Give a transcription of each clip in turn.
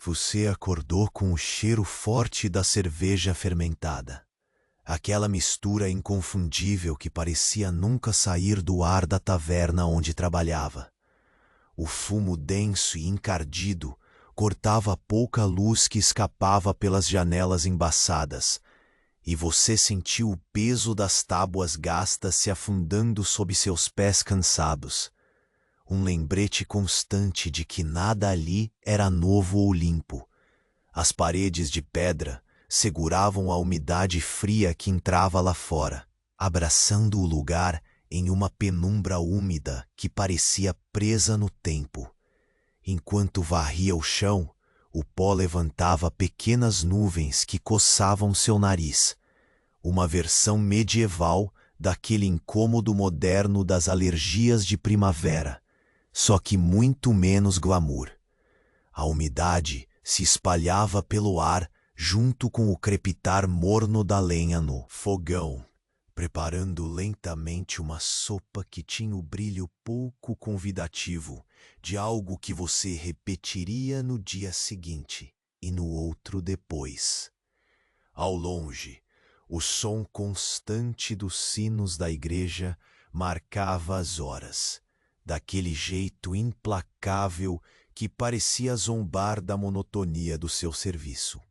Você acordou com o cheiro forte da cerveja fermentada. Aquela mistura inconfundível que parecia nunca sair do ar da taverna onde trabalhava. O fumo denso e encardido cortava a pouca luz que escapava pelas janelas embaçadas, e você sentiu o peso das tábuas gastas se afundando sob seus pés cansados. Um lembrete constante de que nada ali era novo ou limpo. As paredes de pedra seguravam a umidade fria que entrava lá fora, abraçando o lugar em uma penumbra úmida que parecia presa no tempo. Enquanto varria o chão, o pó levantava pequenas nuvens que coçavam seu nariz, uma versão medieval daquele incômodo moderno das alergias de primavera, só que muito menos glamour. A umidade se espalhava pelo ar junto com o crepitar morno da lenha no fogão, preparando lentamente uma sopa que tinha o brilho pouco convidativo de algo que você repetiria no dia seguinte e no outro depois. Ao longe, o som constante dos sinos da igreja marcava as horas, daquele jeito implacável que parecia zombar da monotonia do seu serviço.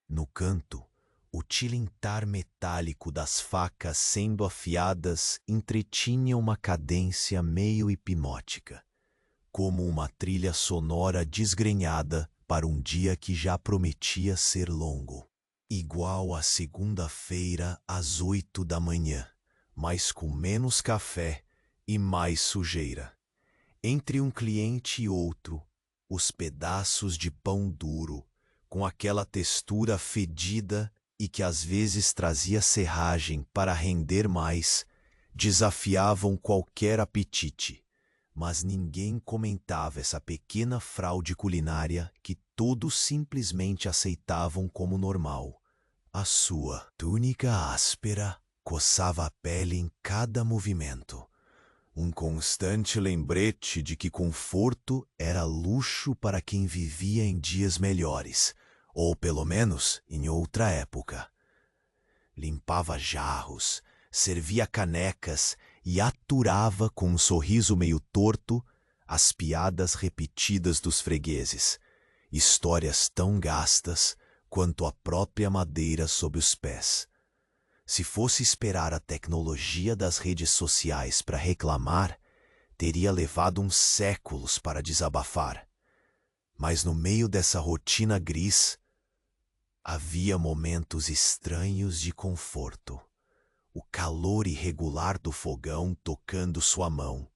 No canto, o tilintar metálico das facas sendo afiadas entretinha uma cadência meio hipnótica, como uma trilha sonora desgrenhada para um dia que já prometia ser longo. Igual a segunda-feira às 8 da manhã, mas com menos café e mais sujeira. Entre um cliente e outro, os pedaços de pão duro, com aquela textura fedida e que às vezes trazia serragem para render mais, desafiavam qualquer apetite. Mas ninguém comentava essa pequena fraude culinária que todos simplesmente aceitavam como normal. A sua túnica áspera coçava a pele em cada movimento. Um constante lembrete de que conforto era luxo para quem vivia em dias melhores, ou pelo menos em outra época. Limpava jarros, servia canecas e aturava com um sorriso meio torto as piadas repetidas dos fregueses, histórias tão gastas quanto a própria madeira sob os pés. Se fosse esperar a tecnologia das redes sociais para reclamar, teria levado uns séculos para desabafar. Mas no meio dessa rotina gris, havia momentos estranhos de conforto. O calor irregular do fogão tocando sua mão,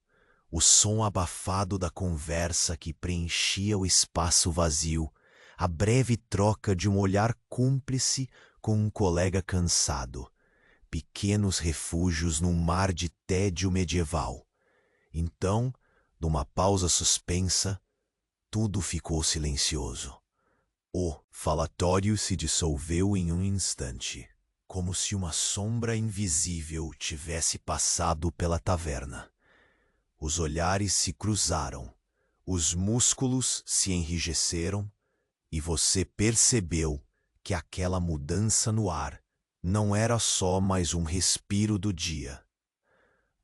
o som abafado da conversa que preenchia o espaço vazio, a breve troca de um olhar cúmplice com um colega cansado. Pequenos refúgios num mar de tédio medieval. Então, numa pausa suspensa, tudo ficou silencioso. O falatório se dissolveu em um instante, como se uma sombra invisível tivesse passado pela taverna. Os olhares se cruzaram, os músculos se enrijeceram, e você percebeu que aquela mudança no ar não era só mais um respiro do dia.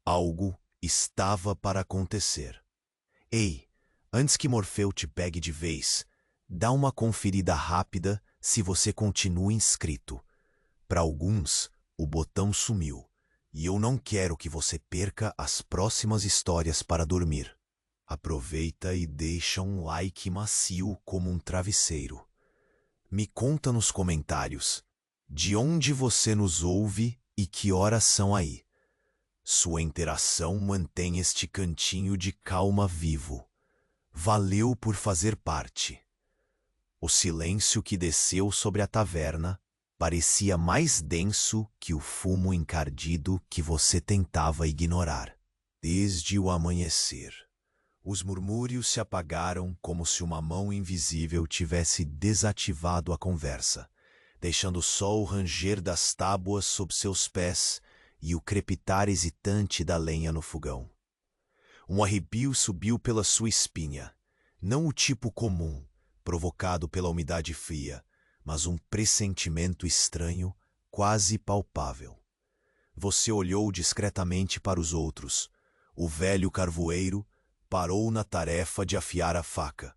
Algo estava para acontecer. Ei, antes que Morfeu te pegue de vez, dá uma conferida rápida se você continua inscrito. Para alguns, o botão sumiu, e eu não quero que você perca as próximas histórias para dormir. Aproveita e deixa um like macio como um travesseiro. Me conta nos comentários de onde você nos ouve e que horas são aí. Sua interação mantém este cantinho de calma vivo. Valeu por fazer parte. O silêncio que desceu sobre a taverna parecia mais denso que o fumo encardido que você tentava ignorar. Desde o amanhecer, os murmúrios se apagaram como se uma mão invisível tivesse desativado a conversa, deixando só o ranger das tábuas sob seus pés e o crepitar hesitante da lenha no fogão. Um arrepio subiu pela sua espinha, não o tipo comum, provocado pela umidade fria, mas um pressentimento estranho, quase palpável. Você olhou discretamente para os outros. O velho carvoeiro parou na tarefa de afiar a faca.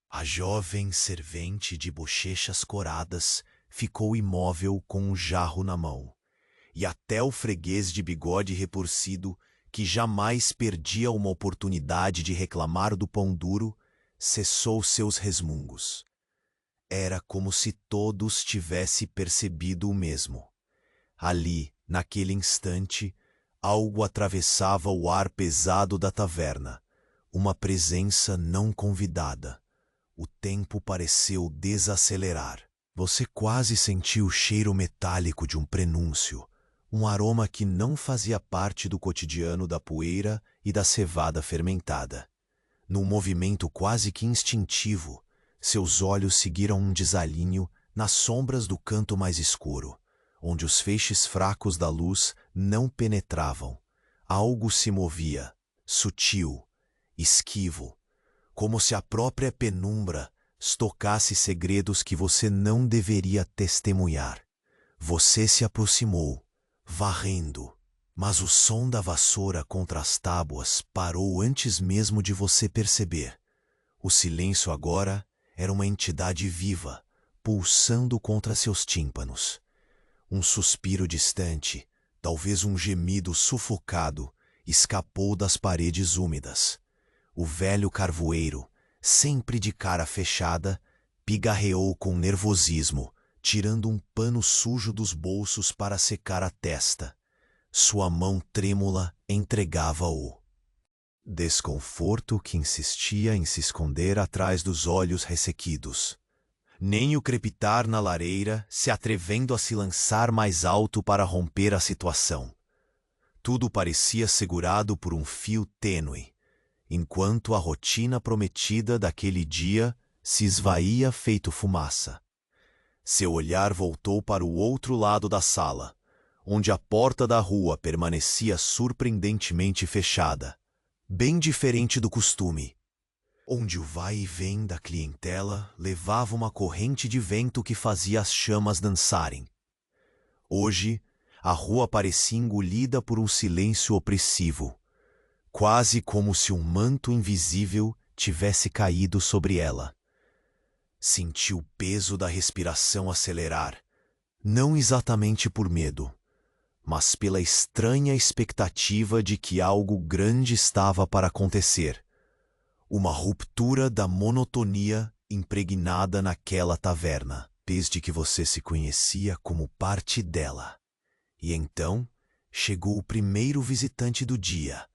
A jovem servente de bochechas coradas ficou imóvel com um jarro na mão, e até o freguês de bigode retorcido, que jamais perdia uma oportunidade de reclamar do pão duro, cessou seus resmungos. Era como se todos tivessem percebido o mesmo. Ali, naquele instante, algo atravessava o ar pesado da taverna, uma presença não convidada. O tempo pareceu desacelerar. Você quase sentiu o cheiro metálico de um prenúncio, um aroma que não fazia parte do cotidiano da poeira e da cevada fermentada. Num movimento quase que instintivo, seus olhos seguiram um desalinho nas sombras do canto mais escuro, onde os feixes fracos da luz não penetravam. Algo se movia, sutil, esquivo, como se a própria penumbra estocasse segredos que você não deveria testemunhar. Você se aproximou, varrendo, mas o som da vassoura contra as tábuas parou antes mesmo de você perceber. O silêncio agora era uma entidade viva, pulsando contra seus tímpanos. Um suspiro distante, talvez um gemido sufocado, escapou das paredes úmidas. O velho carvoeiro, sempre de cara fechada, pigarreou com nervosismo, tirando um pano sujo dos bolsos para secar a testa. Sua mão trêmula entregava-o. Desconforto que insistia em se esconder atrás dos olhos ressequidos. Nem o crepitar na lareira, se atrevendo a se lançar mais alto para romper a situação. Tudo parecia segurado por um fio tênue, enquanto a rotina prometida daquele dia se esvaía feito fumaça. Seu olhar voltou para o outro lado da sala, onde a porta da rua permanecia surpreendentemente fechada, bem diferente do costume, onde o vai e vem da clientela levava uma corrente de vento que fazia as chamas dançarem. Hoje, a rua parecia engolida por um silêncio opressivo, quase como se um manto invisível tivesse caído sobre ela. Sentiu o peso da respiração acelerar, não exatamente por medo, mas pela estranha expectativa de que algo grande estava para acontecer. Uma ruptura da monotonia impregnada naquela taverna, desde que você se conhecia como parte dela. E então chegou o primeiro visitante do dia.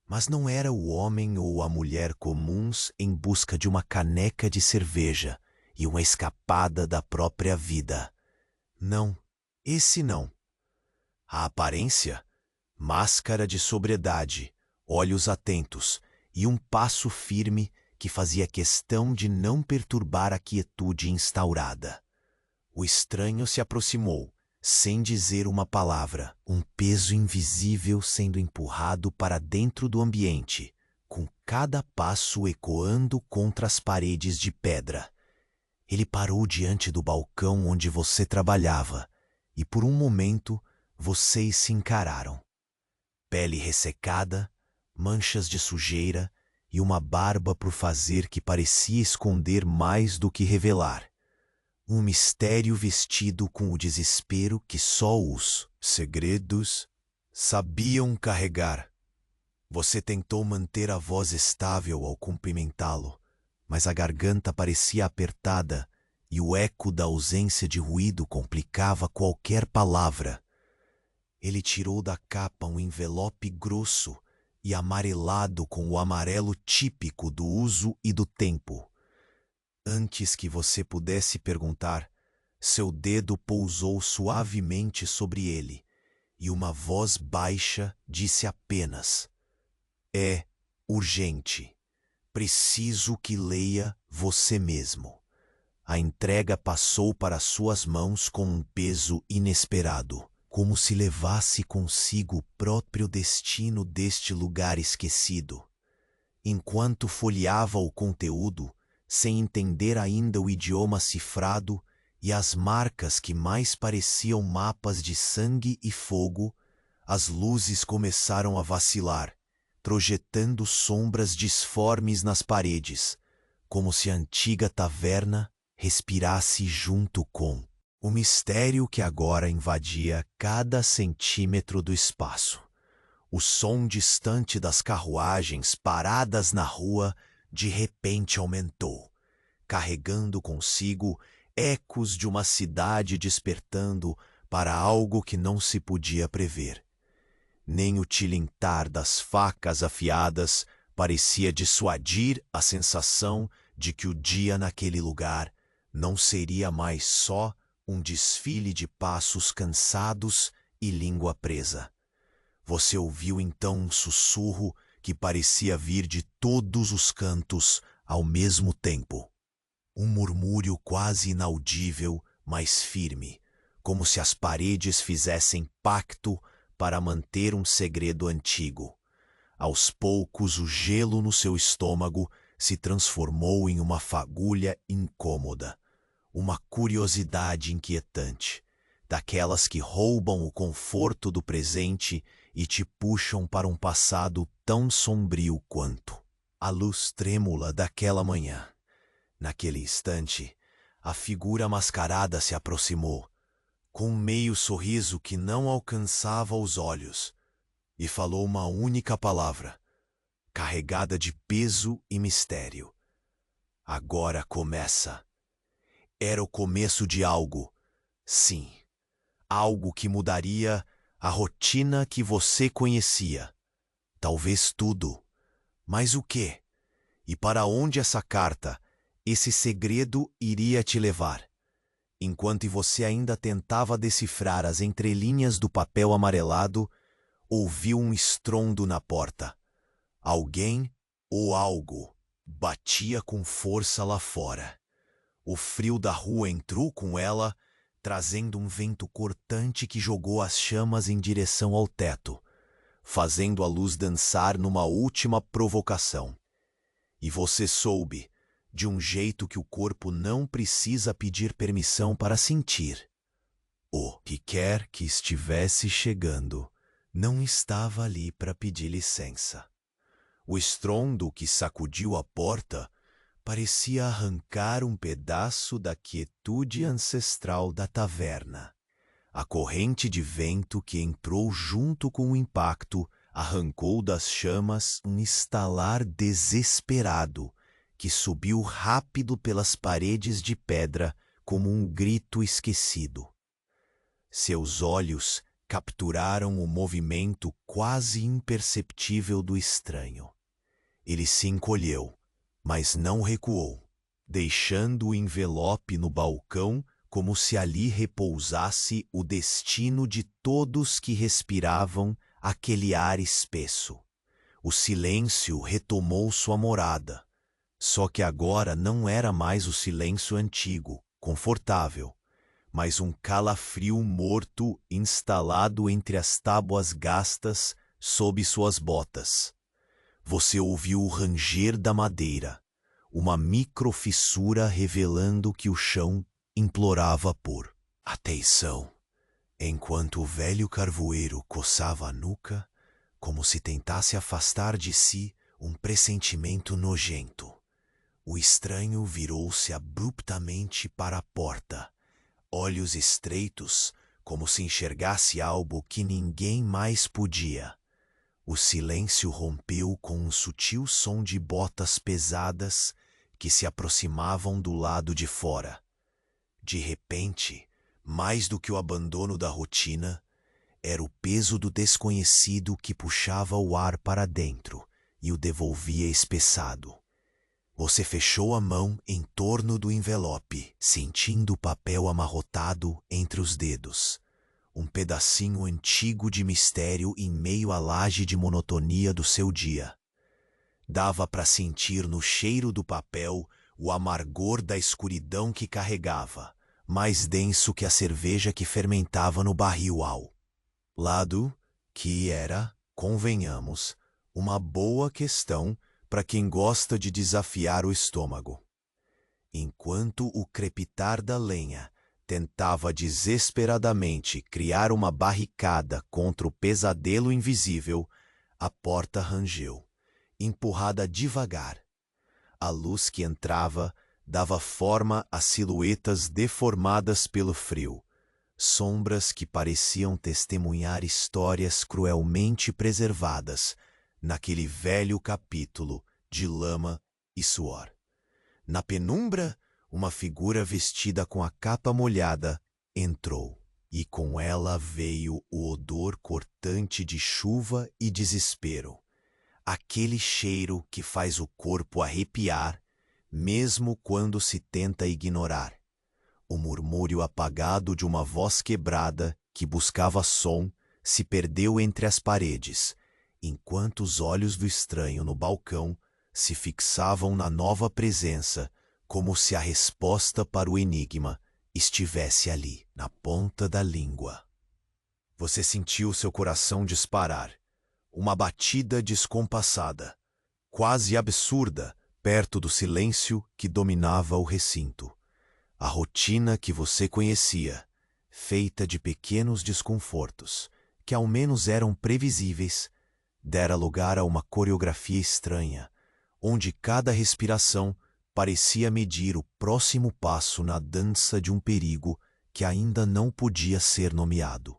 Mas não era o homem ou a mulher comuns em busca de uma caneca de cerveja e uma escapada da própria vida. Não, esse não. A aparência, máscara de sobriedade, olhos atentos e um passo firme que fazia questão de não perturbar a quietude instaurada. O estranho se aproximou, sem dizer uma palavra, um peso invisível sendo empurrado para dentro do ambiente, com cada passo ecoando contra as paredes de pedra. Ele parou diante do balcão onde você trabalhava, e por um momento vocês se encararam. Pele ressecada, manchas de sujeira e uma barba por fazer que parecia esconder mais do que revelar. Um mistério vestido com o desespero que só os segredos sabiam carregar. Você tentou manter a voz estável ao cumprimentá-lo, mas a garganta parecia apertada e o eco da ausência de ruído complicava qualquer palavra. Ele tirou da capa um envelope grosso e amarelado com o amarelo típico do uso e do tempo. Antes que você pudesse perguntar, seu dedo pousou suavemente sobre ele, e uma voz baixa disse apenas: "É urgente. Preciso que leia você mesmo." A entrega passou para suas mãos com um peso inesperado, como se levasse consigo o próprio destino deste lugar esquecido. Enquanto folheava o conteúdo, sem entender ainda o idioma cifrado e as marcas que mais pareciam mapas de sangue e fogo, as luzes começaram a vacilar, projetando sombras disformes nas paredes, como se a antiga taverna respirasse junto com o mistério que agora invadia cada centímetro do espaço. O som distante das carruagens paradas na rua de repente aumentou, carregando consigo ecos de uma cidade despertando para algo que não se podia prever. Nem o tilintar das facas afiadas parecia dissuadir a sensação de que o dia naquele lugar não seria mais só um desfile de passos cansados e língua presa. Você ouviu então um sussurro que parecia vir de todos os cantos ao mesmo tempo. Um murmúrio quase inaudível, mas firme, como se as paredes fizessem pacto para manter um segredo antigo. Aos poucos, o gelo no seu estômago se transformou em uma fagulha incômoda, uma curiosidade inquietante, daquelas que roubam o conforto do presente e te puxam para um passado tão sombrio quanto a luz trêmula daquela manhã. Naquele instante, a figura mascarada se aproximou, com um meio sorriso que não alcançava os olhos, e falou uma única palavra, carregada de peso e mistério. Agora começa. Era o começo de algo, sim, algo que mudaria a rotina que você conhecia. Talvez tudo. Mas o quê? E para onde essa carta, esse segredo iria te levar? Enquanto você ainda tentava decifrar as entrelinhas do papel amarelado, ouviu um estrondo na porta. Alguém ou algo batia com força lá fora. O frio da rua entrou com ela, trazendo um vento cortante que jogou as chamas em direção ao teto, fazendo a luz dançar numa última provocação. E você soube, de um jeito que o corpo não precisa pedir permissão para sentir. O que quer que estivesse chegando não estava ali para pedir licença. O estrondo que sacudiu a porta parecia arrancar um pedaço da quietude ancestral da taverna. A corrente de vento que entrou junto com o impacto arrancou das chamas um estalar desesperado que subiu rápido pelas paredes de pedra como um grito esquecido. Seus olhos capturaram o movimento quase imperceptível do estranho. Ele se encolheu, mas não recuou, deixando o envelope no balcão como se ali repousasse o destino de todos que respiravam aquele ar espesso. O silêncio retomou sua morada, só que agora não era mais o silêncio antigo, confortável, mas um calafrio morto instalado entre as tábuas gastas sob suas botas. Você ouviu o ranger da madeira, uma microfissura revelando que o chão implorava por atenção, enquanto o velho carvoeiro coçava a nuca, como se tentasse afastar de si um pressentimento nojento. O estranho virou-se abruptamente para a porta, olhos estreitos, como se enxergasse algo que ninguém mais podia. O silêncio rompeu com um sutil som de botas pesadas que se aproximavam do lado de fora. De repente, mais do que o abandono da rotina, era o peso do desconhecido que puxava o ar para dentro e o devolvia espessado. Você fechou a mão em torno do envelope, sentindo o papel amarrotado entre os dedos. Um pedacinho antigo de mistério em meio à laje de monotonia do seu dia. Dava para sentir no cheiro do papel o amargor da escuridão que carregava, mais denso que a cerveja que fermentava no barril ao lado, que era, convenhamos, uma boa questão para quem gosta de desafiar o estômago. Enquanto o crepitar da lenha tentava desesperadamente criar uma barricada contra o pesadelo invisível, a porta rangeu, empurrada devagar. A luz que entrava dava forma a silhuetas deformadas pelo frio, sombras que pareciam testemunhar histórias cruelmente preservadas naquele velho capítulo de lama e suor. Na penumbra, uma figura vestida com a capa molhada entrou, e com ela veio o odor cortante de chuva e desespero. Aquele cheiro que faz o corpo arrepiar, mesmo quando se tenta ignorar. O murmúrio apagado de uma voz quebrada que buscava som se perdeu entre as paredes, enquanto os olhos do estranho no balcão se fixavam na nova presença, como se a resposta para o enigma estivesse ali, na ponta da língua. Você sentiu seu coração disparar, uma batida descompassada, quase absurda, perto do silêncio que dominava o recinto. A rotina que você conhecia, feita de pequenos desconfortos, que ao menos eram previsíveis, dera lugar a uma coreografia estranha, onde cada respiração parecia medir o próximo passo na dança de um perigo que ainda não podia ser nomeado.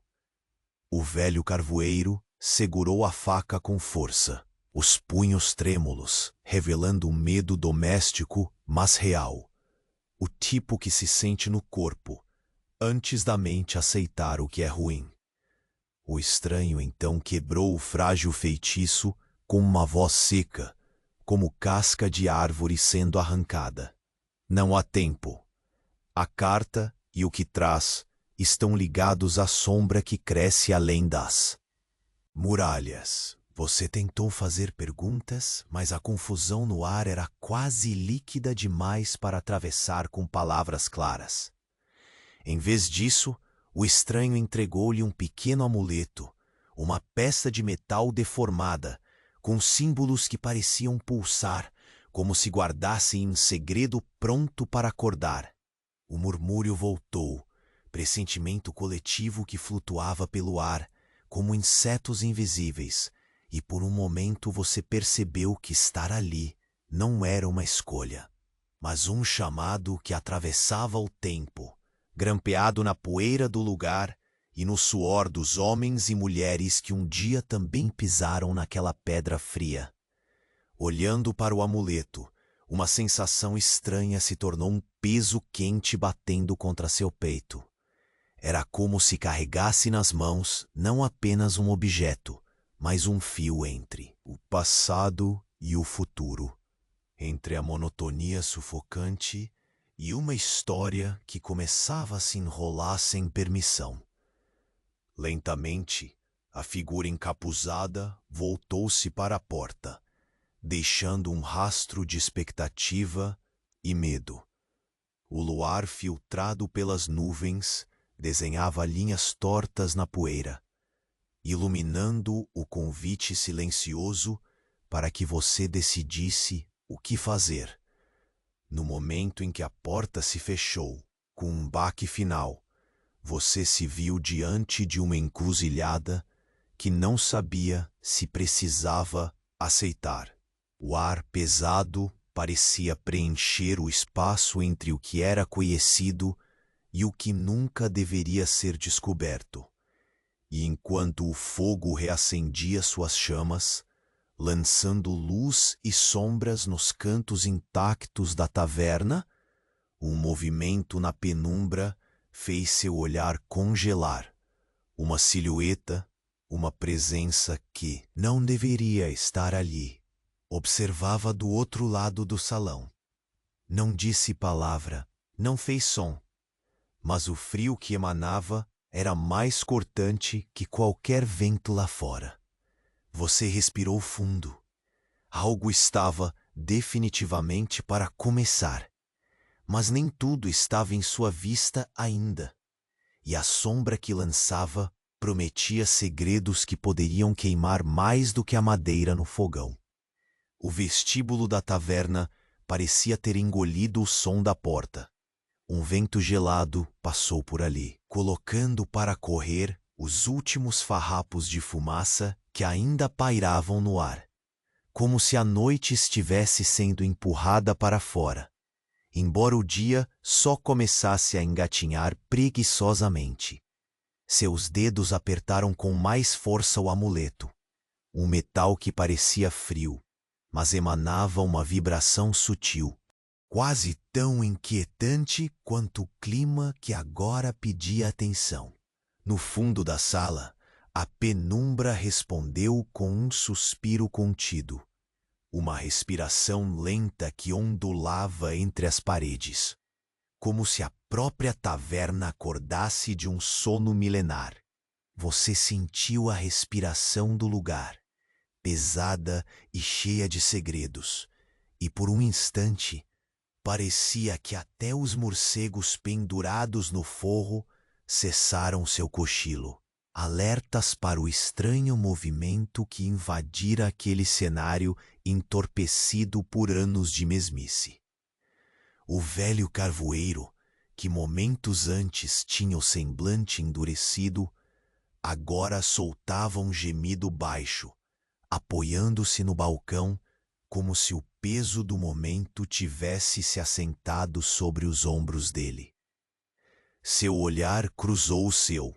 O velho carvoeiro segurou a faca com força, os punhos trêmulos, revelando um medo doméstico, mas real. O tipo que se sente no corpo, antes da mente aceitar o que é ruim. O estranho então quebrou o frágil feitiço com uma voz seca, como casca de árvore sendo arrancada. Não há tempo. A carta e o que traz estão ligados à sombra que cresce além das muralhas. Você tentou fazer perguntas, mas a confusão no ar era quase líquida demais para atravessar com palavras claras. Em vez disso, o estranho entregou-lhe um pequeno amuleto, uma peça de metal deformada, com símbolos que pareciam pulsar, como se guardassem um segredo pronto para acordar. O murmúrio voltou, pressentimento coletivo que flutuava pelo ar, como insetos invisíveis, e por um momento você percebeu que estar ali não era uma escolha, mas um chamado que atravessava o tempo, grampeado na poeira do lugar e no suor dos homens e mulheres que um dia também pisaram naquela pedra fria. Olhando para o amuleto, uma sensação estranha se tornou um peso quente batendo contra seu peito. Era como se carregasse nas mãos não apenas um objeto, mas um fio entre o passado e o futuro, entre a monotonia sufocante e uma história que começava a se enrolar sem permissão. Lentamente, a figura encapuzada voltou-se para a porta, deixando um rastro de expectativa e medo. O luar filtrado pelas nuvens desenhava linhas tortas na poeira, iluminando o convite silencioso para que você decidisse o que fazer. No momento em que a porta se fechou, com um baque final, você se viu diante de uma encruzilhada que não sabia se precisava aceitar. O ar pesado parecia preencher o espaço entre o que era conhecido e o que nunca deveria ser descoberto. E enquanto o fogo reacendia suas chamas, lançando luz e sombras nos cantos intactos da taverna, um movimento na penumbra fez seu olhar congelar. Uma silhueta, uma presença que não deveria estar ali, observava do outro lado do salão. Não disse palavra, não fez som, mas o frio que emanava era mais cortante que qualquer vento lá fora. Você respirou fundo. Algo estava definitivamente para começar. Mas nem tudo estava em sua vista ainda. E a sombra que lançava prometia segredos que poderiam queimar mais do que a madeira no fogão. O vestíbulo da taverna parecia ter engolido o som da porta. Um vento gelado passou por ali, colocando para correr os últimos farrapos de fumaça que ainda pairavam no ar, como se a noite estivesse sendo empurrada para fora, embora o dia só começasse a engatinhar preguiçosamente. Seus dedos apertaram com mais força o amuleto, um metal que parecia frio, mas emanava uma vibração sutil, quase tão inquietante quanto o clima que agora pedia atenção. No fundo da sala, a penumbra respondeu com um suspiro contido, uma respiração lenta que ondulava entre as paredes, como se a própria taverna acordasse de um sono milenar. Você sentiu a respiração do lugar, pesada e cheia de segredos, e por um instante parecia que até os morcegos pendurados no forro cessaram seu cochilo, alertas para o estranho movimento que invadira aquele cenário entorpecido por anos de mesmice. O velho carvoeiro, que momentos antes tinha o semblante endurecido, agora soltava um gemido baixo, apoiando-se no balcão, como se o peso do momento tivesse se assentado sobre os ombros dele. Seu olhar cruzou o seu.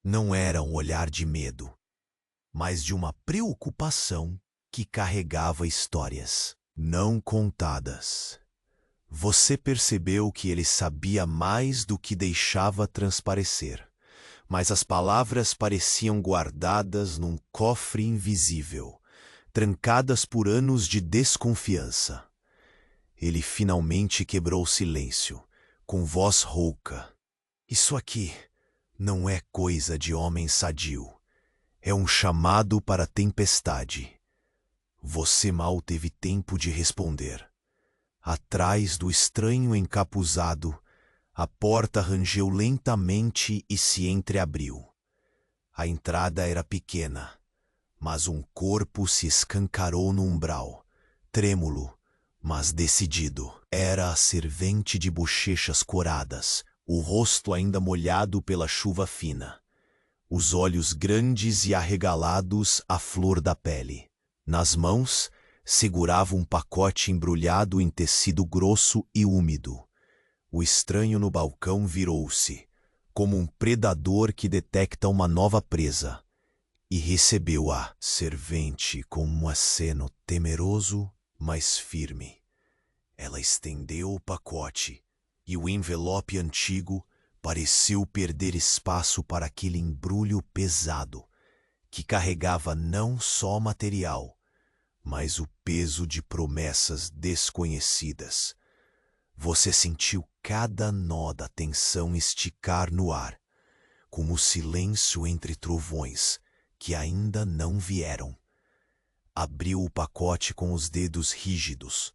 Não era um olhar de medo, mas de uma preocupação que carregava histórias não contadas. Você percebeu que ele sabia mais do que deixava transparecer, mas as palavras pareciam guardadas num cofre invisível, trancadas por anos de desconfiança. Ele finalmente quebrou o silêncio, com voz rouca. Isso aqui não é coisa de homem sadio. É um chamado para a tempestade. Você mal teve tempo de responder. Atrás do estranho encapuzado, a porta rangeu lentamente e se entreabriu. A entrada era pequena, mas um corpo se escancarou no umbral, trêmulo, mas decidido. Era a servente de bochechas coradas, o rosto ainda molhado pela chuva fina, os olhos grandes e arregalados à flor da pele. Nas mãos, segurava um pacote embrulhado em tecido grosso e úmido. O estranho no balcão virou-se, como um predador que detecta uma nova presa, e recebeu a servente com um aceno temeroso, mas firme. Ela estendeu o pacote, e o envelope antigo pareceu perder espaço para aquele embrulho pesado, que carregava não só material, mas o peso de promessas desconhecidas. Você sentiu cada nó da tensão esticar no ar, como o silêncio entre trovões que ainda não vieram. Abriu o pacote com os dedos rígidos,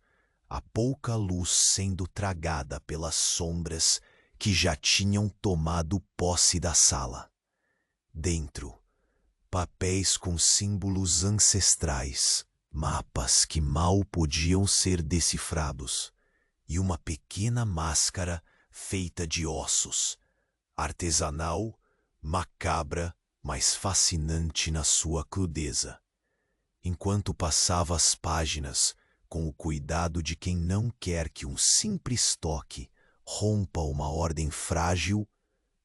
a pouca luz sendo tragada pelas sombras que já tinham tomado posse da sala. Dentro, papéis com símbolos ancestrais, mapas que mal podiam ser decifrados, e uma pequena máscara feita de ossos, artesanal, macabra, mas fascinante na sua crudeza. Enquanto passava as páginas, com o cuidado de quem não quer que um simples toque rompa uma ordem frágil,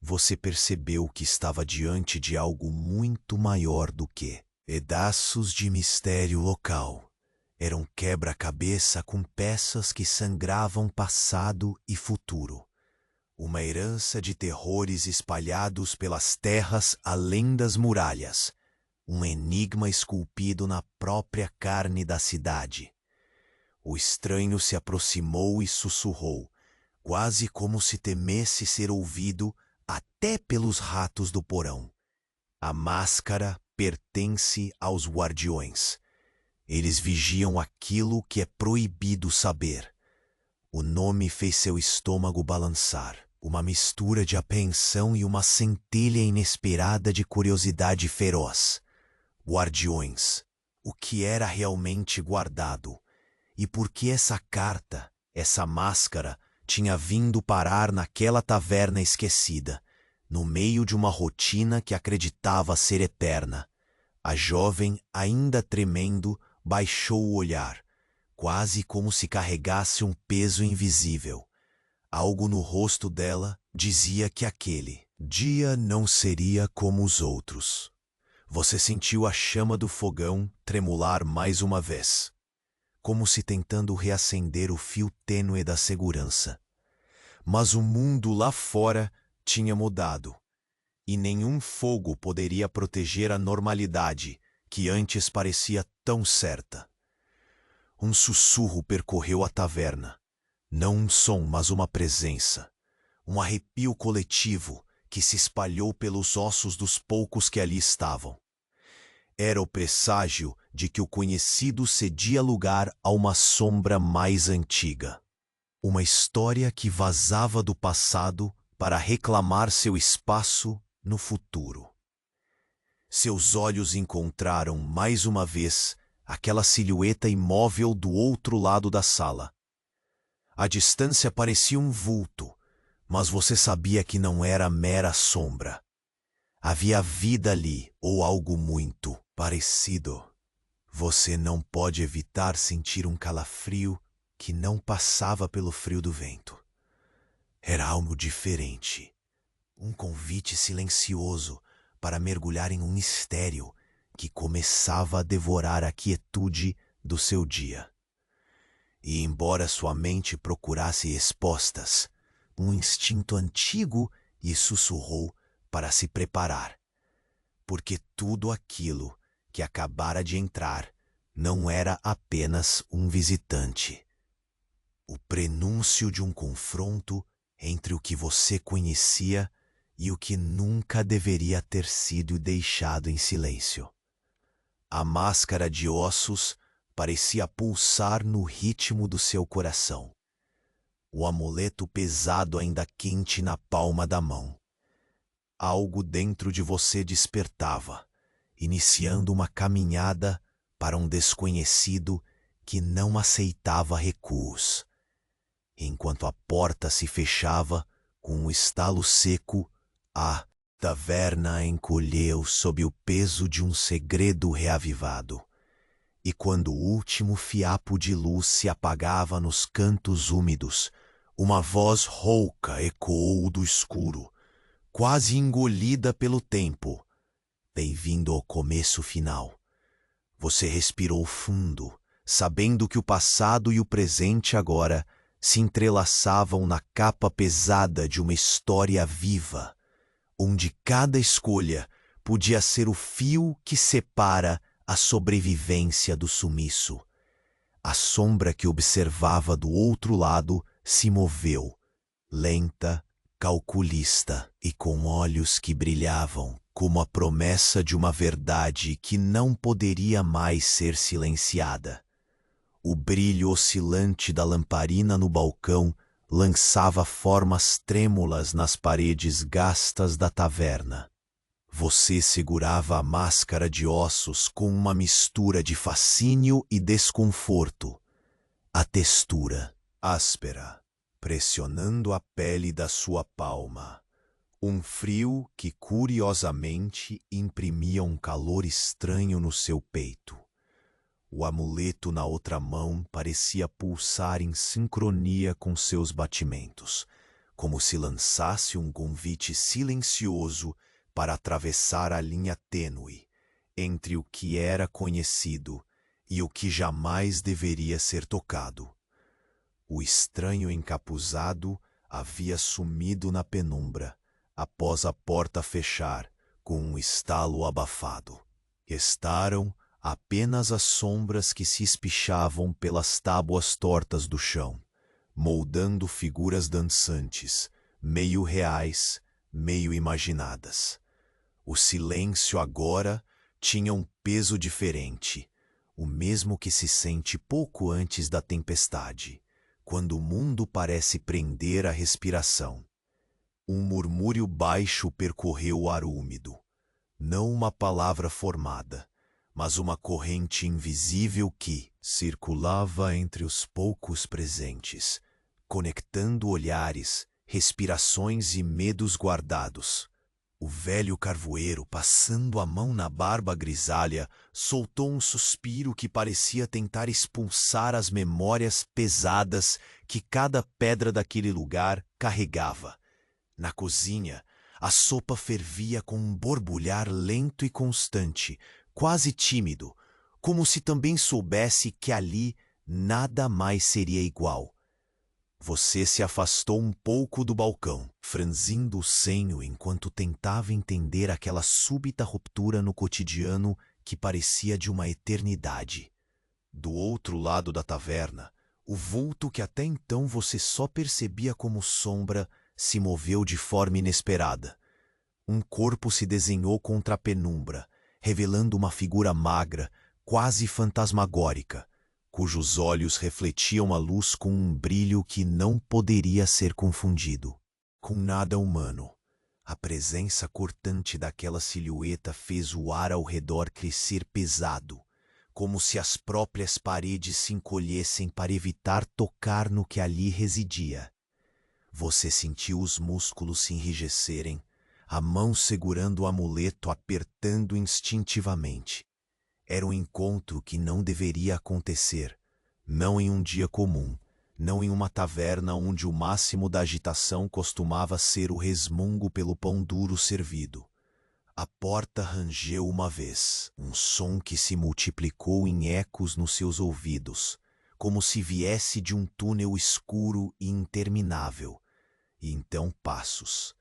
você percebeu que estava diante de algo muito maior do que pedaços de mistério local. Era um quebra-cabeça com peças que sangravam passado e futuro. Uma herança de terrores espalhados pelas terras além das muralhas. Um enigma esculpido na própria carne da cidade. O estranho se aproximou e sussurrou, quase como se temesse ser ouvido até pelos ratos do porão. A máscara pertence aos guardiões. Eles vigiam aquilo que é proibido saber. O nome fez seu estômago balançar, uma mistura de apreensão e uma centelha inesperada de curiosidade feroz. Guardiões. O que era realmente guardado? E por que essa carta, essa máscara, tinha vindo parar naquela taverna esquecida, no meio de uma rotina que acreditava ser eterna? A jovem, ainda tremendo, baixou o olhar, quase como se carregasse um peso invisível. Algo no rosto dela dizia que aquele dia não seria como os outros. Você sentiu a chama do fogão tremular mais uma vez, como se tentando reacender o fio tênue da segurança. Mas o mundo lá fora tinha mudado, e nenhum fogo poderia proteger a normalidade que antes parecia tão certa. Um sussurro percorreu a taverna. Não um som, mas uma presença. Um arrepio coletivo que se espalhou pelos ossos dos poucos que ali estavam. Era o presságio de que o conhecido cedia lugar a uma sombra mais antiga. Uma história que vazava do passado para reclamar seu espaço no futuro. Seus olhos encontraram mais uma vez aquela silhueta imóvel do outro lado da sala. A distância parecia um vulto, mas você sabia que não era mera sombra. Havia vida ali, ou algo muito parecido. Você não pode evitar sentir um calafrio que não passava pelo frio do vento. Era algo diferente. Um convite silencioso para mergulhar em um mistério que começava a devorar a quietude do seu dia. E embora sua mente procurasse respostas, um instinto antigo lhe sussurrou para se preparar, porque tudo aquilo que acabara de entrar não era apenas um visitante. O prenúncio de um confronto entre o que você conhecia e o que nunca deveria ter sido deixado em silêncio. A máscara de ossos parecia pulsar no ritmo do seu coração. O amuleto pesado ainda quente na palma da mão. Algo dentro de você despertava, iniciando uma caminhada para um desconhecido que não aceitava recuos. Enquanto a porta se fechava com um estalo seco, a taverna encolheu sob o peso de um segredo reavivado. E quando o último fiapo de luz se apagava nos cantos úmidos, uma voz rouca ecoou do escuro, quase engolida pelo tempo. Bem-vindo ao começo final. Você respirou fundo, sabendo que o passado e o presente agora se entrelaçavam na capa pesada de uma história viva, onde cada escolha podia ser o fio que separa a sobrevivência do sumiço. A sombra que observava do outro lado se moveu, lenta, calculista e com olhos que brilhavam como a promessa de uma verdade que não poderia mais ser silenciada. O brilho oscilante da lamparina no balcão lançava formas trêmulas nas paredes gastas da taverna. Você segurava a máscara de ossos com uma mistura de fascínio e desconforto. A textura, áspera, pressionando a pele da sua palma. Um frio que curiosamente imprimia um calor estranho no seu peito. O amuleto na outra mão parecia pulsar em sincronia com seus batimentos, como se lançasse um convite silencioso para atravessar a linha tênue entre o que era conhecido e o que jamais deveria ser tocado. O estranho encapuzado havia sumido na penumbra, após a porta fechar com um estalo abafado. Restaram apenas as sombras que se espichavam pelas tábuas tortas do chão, moldando figuras dançantes, meio reais, meio imaginadas. O silêncio agora tinha um peso diferente, o mesmo que se sente pouco antes da tempestade, quando o mundo parece prender a respiração. Um murmúrio baixo percorreu o ar úmido, não uma palavra formada, mas uma corrente invisível que circulava entre os poucos presentes, conectando olhares, respirações e medos guardados. O velho carvoeiro, passando a mão na barba grisalha, soltou um suspiro que parecia tentar expulsar as memórias pesadas que cada pedra daquele lugar carregava. Na cozinha, a sopa fervia com um borbulhar lento e constante, quase tímido, como se também soubesse que ali nada mais seria igual. Você se afastou um pouco do balcão, franzindo o senho enquanto tentava entender aquela súbita ruptura no cotidiano que parecia de uma eternidade. Do outro lado da taverna, o vulto que até então você só percebia como sombra se moveu de forma inesperada. Um corpo se desenhou contra a penumbra, revelando uma figura magra, quase fantasmagórica, cujos olhos refletiam a luz com um brilho que não poderia ser confundido com nada humano. A presença cortante daquela silhueta fez o ar ao redor crescer pesado, como se as próprias paredes se encolhessem para evitar tocar no que ali residia. Você sentiu os músculos se enrijecerem, a mão segurando o amuleto apertando instintivamente. Era um encontro que não deveria acontecer, não em um dia comum, não em uma taverna onde o máximo da agitação costumava ser o resmungo pelo pão duro servido. A porta rangeu uma vez, um som que se multiplicou em ecos nos seus ouvidos, como se viesse de um túnel escuro e interminável. E então passos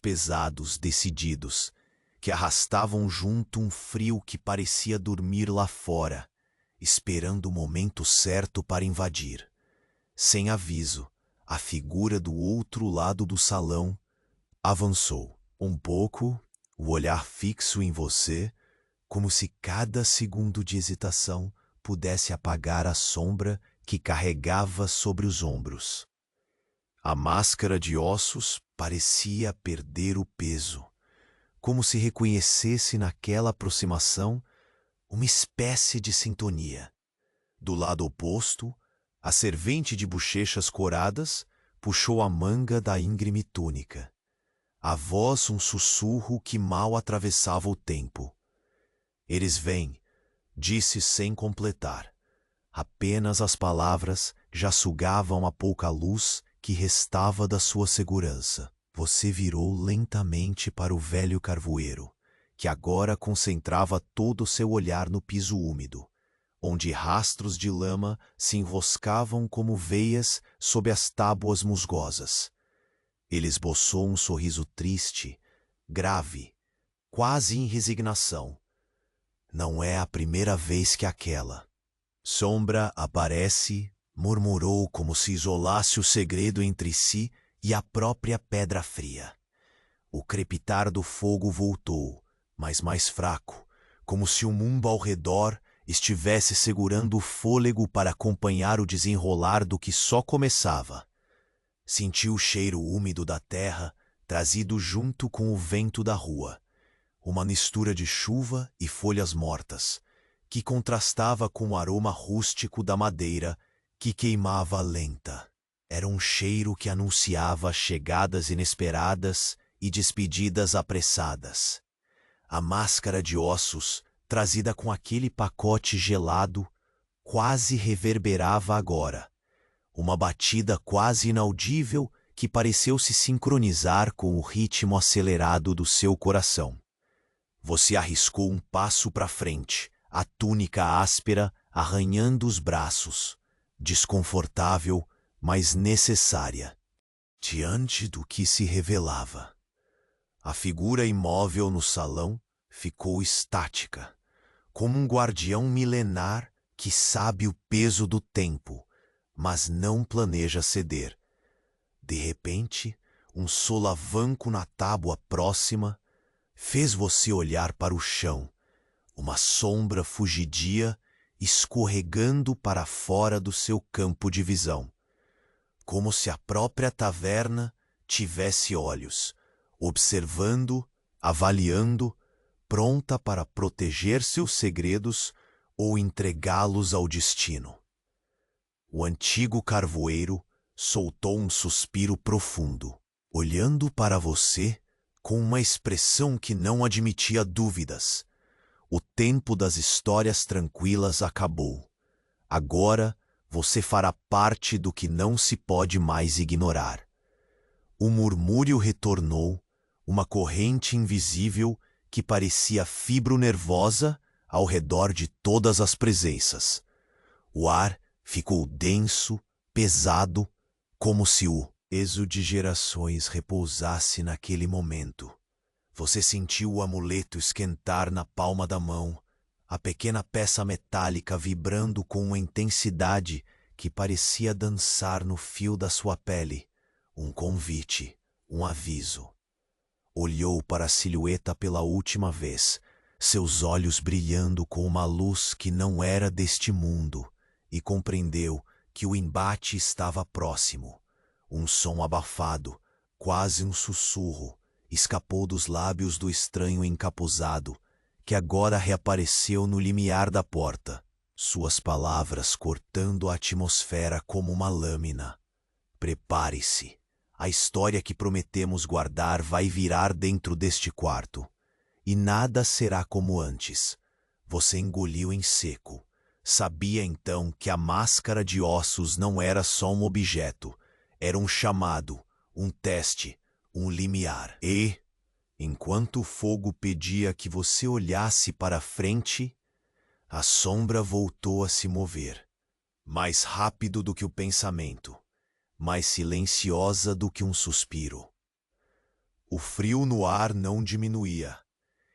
pesados, decididos, que arrastavam junto um frio que parecia dormir lá fora, esperando o momento certo para invadir. Sem aviso, a figura do outro lado do salão avançou um pouco, o olhar fixo em você, como se cada segundo de hesitação pudesse apagar a sombra que carregava sobre os ombros. A máscara de ossos parecia perder o peso, como se reconhecesse naquela aproximação uma espécie de sintonia. Do lado oposto, a servente de bochechas coradas puxou a manga da íngreme túnica. A voz um sussurro que mal atravessava o tempo. "Eles vêm", disse sem completar. Apenas as palavras já sugavam a pouca luz que restava da sua segurança. Você virou lentamente para o velho carvoeiro, que agora concentrava todo o seu olhar no piso úmido, onde rastros de lama se enroscavam como veias sob as tábuas musgosas. Ele esboçou um sorriso triste, grave, quase em resignação. "Não é a primeira vez que aquela sombra aparece", murmurou como se isolasse o segredo entre si e a própria pedra fria. O crepitar do fogo voltou, mas mais fraco, como se o mundo ao redor estivesse segurando o fôlego para acompanhar o desenrolar do que só começava. Sentiu o cheiro úmido da terra, trazido junto com o vento da rua, uma mistura de chuva e folhas mortas, que contrastava com o aroma rústico da madeira que queimava lenta. Era um cheiro que anunciava chegadas inesperadas e despedidas apressadas. A máscara de ossos, trazida com aquele pacote gelado, quase reverberava agora. Uma batida quase inaudível que pareceu se sincronizar com o ritmo acelerado do seu coração. Você arriscou um passo para frente, a túnica áspera arranhando os braços, desconfortável, mas necessária, diante do que se revelava. A figura imóvel no salão ficou estática, como um guardião milenar que sabe o peso do tempo, mas não planeja ceder. De repente, um solavanco na tábua próxima fez você olhar para o chão, uma sombra fugidia escorregando para fora do seu campo de visão, como se a própria taverna tivesse olhos, observando, avaliando, pronta para proteger seus segredos ou entregá-los ao destino. O antigo carvoeiro soltou um suspiro profundo, olhando para você com uma expressão que não admitia dúvidas. O tempo das histórias tranquilas acabou. Agora você fará parte do que não se pode mais ignorar. O murmúrio retornou, uma corrente invisível que parecia fibra nervosa ao redor de todas as presenças. O ar ficou denso, pesado, como se o peso de gerações repousasse naquele momento. Você sentiu o amuleto esquentar na palma da mão, a pequena peça metálica vibrando com uma intensidade que parecia dançar no fio da sua pele. Um convite, um aviso. Olhou para a silhueta pela última vez, seus olhos brilhando com uma luz que não era deste mundo, e compreendeu que o embate estava próximo. Um som abafado, quase um sussurro, escapou dos lábios do estranho encapuzado, que agora reapareceu no limiar da porta, suas palavras cortando a atmosfera como uma lâmina. Prepare-se. A história que prometemos guardar vai virar dentro deste quarto. E nada será como antes. Você engoliu em seco. Sabia então que a máscara de ossos não era só um objeto. Era um chamado, um teste, um limiar. E, enquanto o fogo pedia que você olhasse para frente, a sombra voltou a se mover. Mais rápido do que o pensamento. Mais silenciosa do que um suspiro. O frio no ar não diminuía,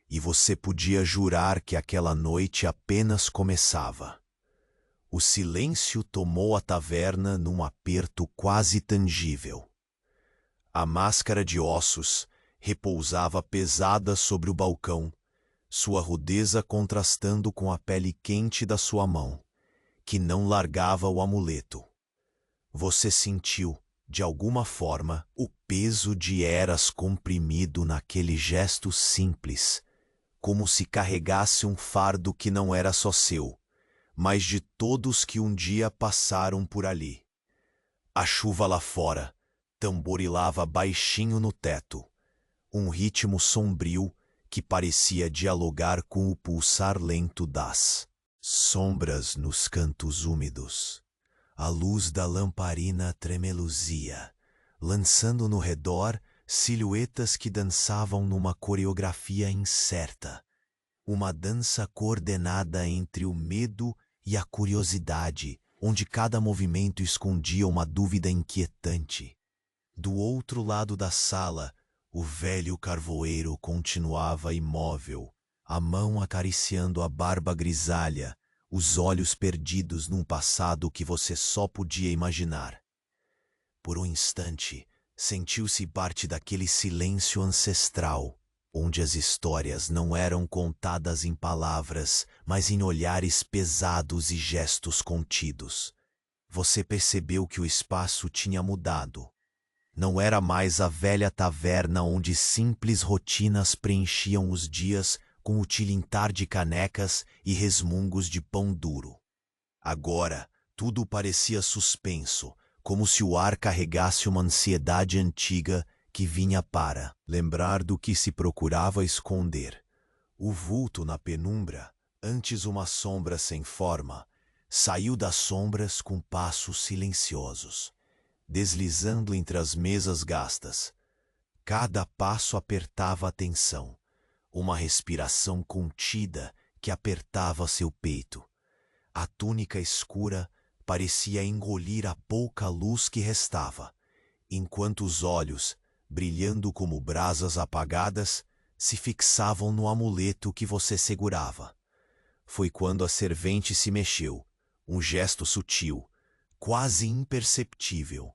e você podia jurar que aquela noite apenas começava. O silêncio tomou a taverna num aperto quase tangível. A máscara de ossos repousava pesada sobre o balcão, sua rudeza contrastando com a pele quente da sua mão, que não largava o amuleto. Você sentiu, de alguma forma, o peso de eras comprimido naquele gesto simples, como se carregasse um fardo que não era só seu, mas de todos que um dia passaram por ali. A chuva lá fora tamborilava baixinho no teto, um ritmo sombrio que parecia dialogar com o pulsar lento das sombras nos cantos úmidos. A luz da lamparina tremeluzia, lançando no redor silhuetas que dançavam numa coreografia incerta. Uma dança coordenada entre o medo e a curiosidade, onde cada movimento escondia uma dúvida inquietante. Do outro lado da sala, o velho carvoeiro continuava imóvel, a mão acariciando a barba grisalha, os olhos perdidos num passado que você só podia imaginar. Por um instante, sentiu-se parte daquele silêncio ancestral, onde as histórias não eram contadas em palavras, mas em olhares pesados e gestos contidos. Você percebeu que o espaço tinha mudado. Não era mais a velha taverna onde simples rotinas preenchiam os dias com o tilintar de canecas e resmungos de pão duro. Agora, tudo parecia suspenso, como se o ar carregasse uma ansiedade antiga que vinha para lembrar do que se procurava esconder. O vulto na penumbra, antes uma sombra sem forma, saiu das sombras com passos silenciosos, deslizando entre as mesas gastas. Cada passo apertava a tensão, uma respiração contida que apertava seu peito. A túnica escura parecia engolir a pouca luz que restava, enquanto os olhos, brilhando como brasas apagadas, se fixavam no amuleto que você segurava. Foi quando a servente se mexeu, um gesto sutil, quase imperceptível.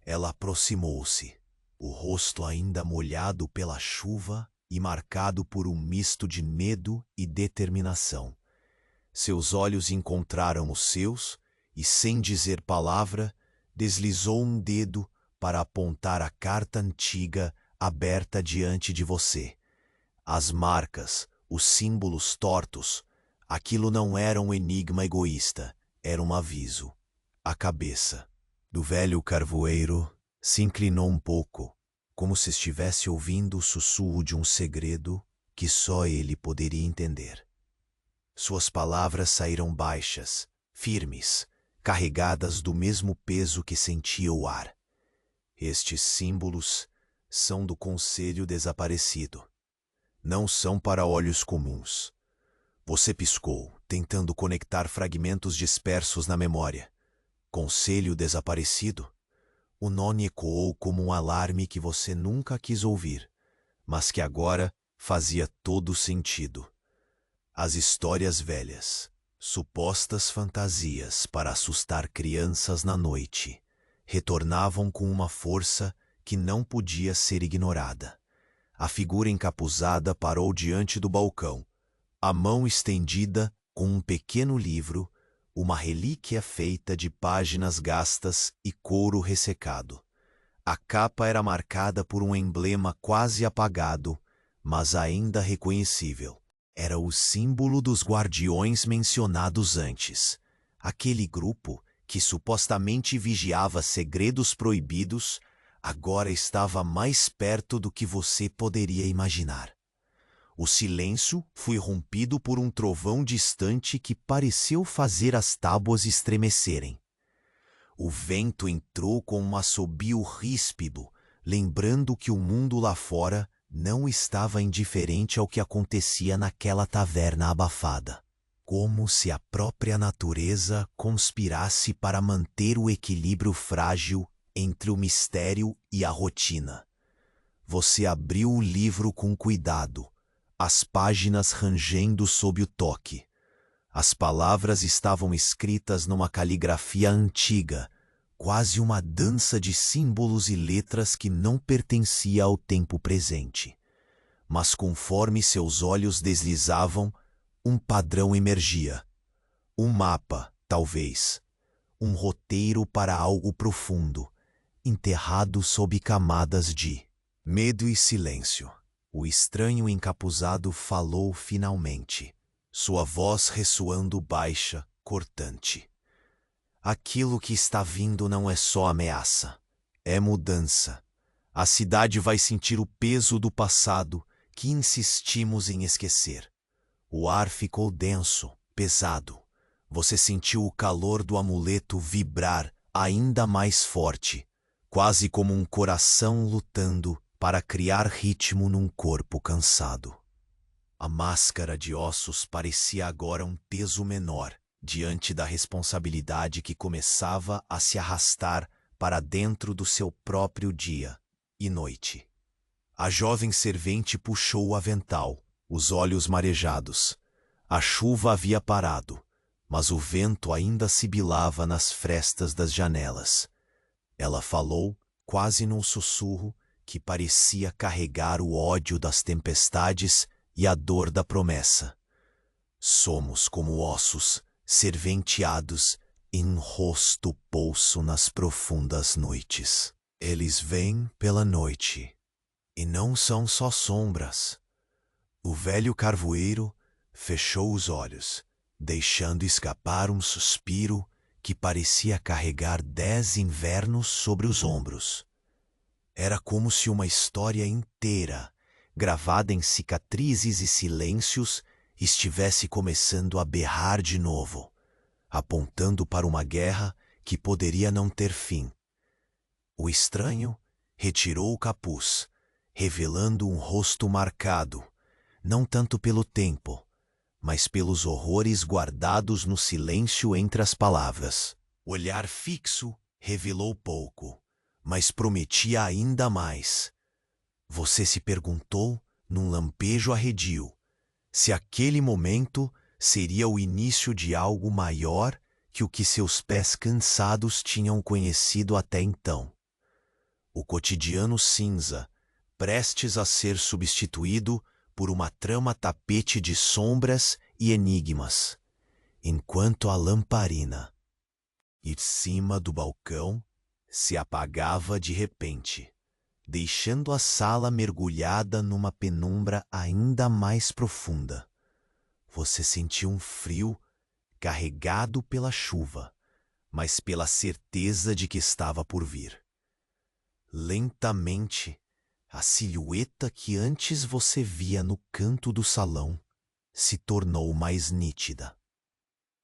Ela aproximou-se, o rosto ainda molhado pela chuva e marcado por um misto de medo e determinação. Seus olhos encontraram os seus e, sem dizer palavra, deslizou um dedo para apontar a carta antiga aberta diante de você. As marcas, os símbolos tortos, aquilo não era um enigma egoísta, era um aviso. A cabeça do velho carvoeiro se inclinou um pouco, como se estivesse ouvindo o sussurro de um segredo que só ele poderia entender. Suas palavras saíram baixas, firmes, carregadas do mesmo peso que sentia o ar. Estes símbolos são do Conselho Desaparecido. Não são para olhos comuns. Você piscou, tentando conectar fragmentos dispersos na memória. Conselho Desaparecido? O nome ecoou como um alarme que você nunca quis ouvir, mas que agora fazia todo sentido. As histórias velhas, supostas fantasias para assustar crianças na noite, retornavam com uma força que não podia ser ignorada. A figura encapuzada parou diante do balcão, a mão estendida com um pequeno livro, uma relíquia feita de páginas gastas e couro ressecado. A capa era marcada por um emblema quase apagado, mas ainda reconhecível. Era o símbolo dos guardiões mencionados antes. Aquele grupo, que supostamente vigiava segredos proibidos, agora estava mais perto do que você poderia imaginar. O silêncio foi rompido por um trovão distante que pareceu fazer as tábuas estremecerem. O vento entrou com um assobio ríspido, lembrando que o mundo lá fora não estava indiferente ao que acontecia naquela taverna abafada. Como se a própria natureza conspirasse para manter o equilíbrio frágil entre o mistério e a rotina. Você abriu o livro com cuidado, as páginas rangendo sob o toque. As palavras estavam escritas numa caligrafia antiga, quase uma dança de símbolos e letras que não pertencia ao tempo presente. Mas conforme seus olhos deslizavam, um padrão emergia. Um mapa, talvez. Um roteiro para algo profundo, enterrado sob camadas de medo e silêncio. O estranho encapuzado falou finalmente, sua voz ressoando baixa, cortante. Aquilo que está vindo não é só ameaça, é mudança. A cidade vai sentir o peso do passado que insistimos em esquecer. O ar ficou denso, pesado. Você sentiu o calor do amuleto vibrar ainda mais forte, quase como um coração lutando para criar ritmo num corpo cansado. A máscara de ossos parecia agora um peso menor, diante da responsabilidade que começava a se arrastar para dentro do seu próprio dia e noite. A jovem servente puxou o avental, os olhos marejados. A chuva havia parado, mas o vento ainda sibilava nas frestas das janelas. Ela falou, quase num sussurro, que parecia carregar o ódio das tempestades e a dor da promessa. Somos como ossos, serventeados em um rosto poço nas profundas noites. Eles vêm pela noite, e não são só sombras. O velho carvoeiro fechou os olhos, deixando escapar um suspiro que parecia carregar 10 invernos sobre os ombros. Era como se uma história inteira, gravada em cicatrizes e silêncios, estivesse começando a berrar de novo, apontando para uma guerra que poderia não ter fim. O estranho retirou o capuz, revelando um rosto marcado, não tanto pelo tempo, mas pelos horrores guardados no silêncio entre as palavras. O olhar fixo revelou pouco, mas prometia ainda mais. Você se perguntou, num lampejo arredio, se aquele momento seria o início de algo maior que o que seus pés cansados tinham conhecido até então. O cotidiano cinza, prestes a ser substituído por uma trama tapete de sombras e enigmas, enquanto a lamparina, em cima do balcão, se apagava de repente, deixando a sala mergulhada numa penumbra ainda mais profunda. Você sentiu um frio carregado pela chuva, mas pela certeza de que estava por vir. Lentamente, a silhueta que antes você via no canto do salão se tornou mais nítida.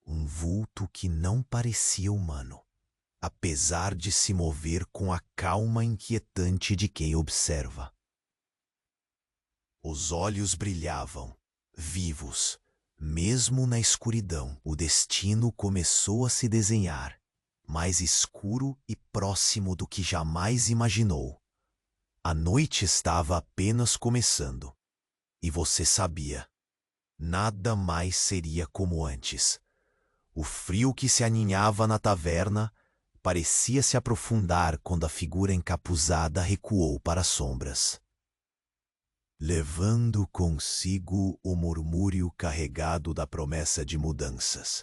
Um vulto que não parecia humano, apesar de se mover com a calma inquietante de quem observa. Os olhos brilhavam, vivos, mesmo na escuridão. O destino começou a se desenhar, mais escuro e próximo do que jamais imaginou. A noite estava apenas começando, e você sabia. Nada mais seria como antes. O frio que se aninhava na taverna parecia se aprofundar quando a figura encapuzada recuou para as sombras, levando consigo o murmúrio carregado da promessa de mudanças.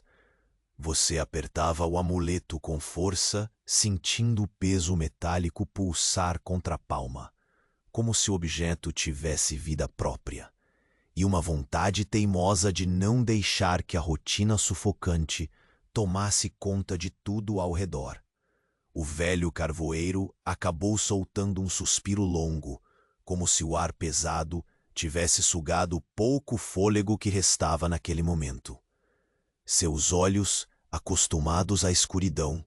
Você apertava o amuleto com força, sentindo o peso metálico pulsar contra a palma, como se o objeto tivesse vida própria, e uma vontade teimosa de não deixar que a rotina sufocante tomasse conta de tudo ao redor. O velho carvoeiro acabou soltando um suspiro longo, como se o ar pesado tivesse sugado o pouco fôlego que restava naquele momento. Seus olhos, acostumados à escuridão,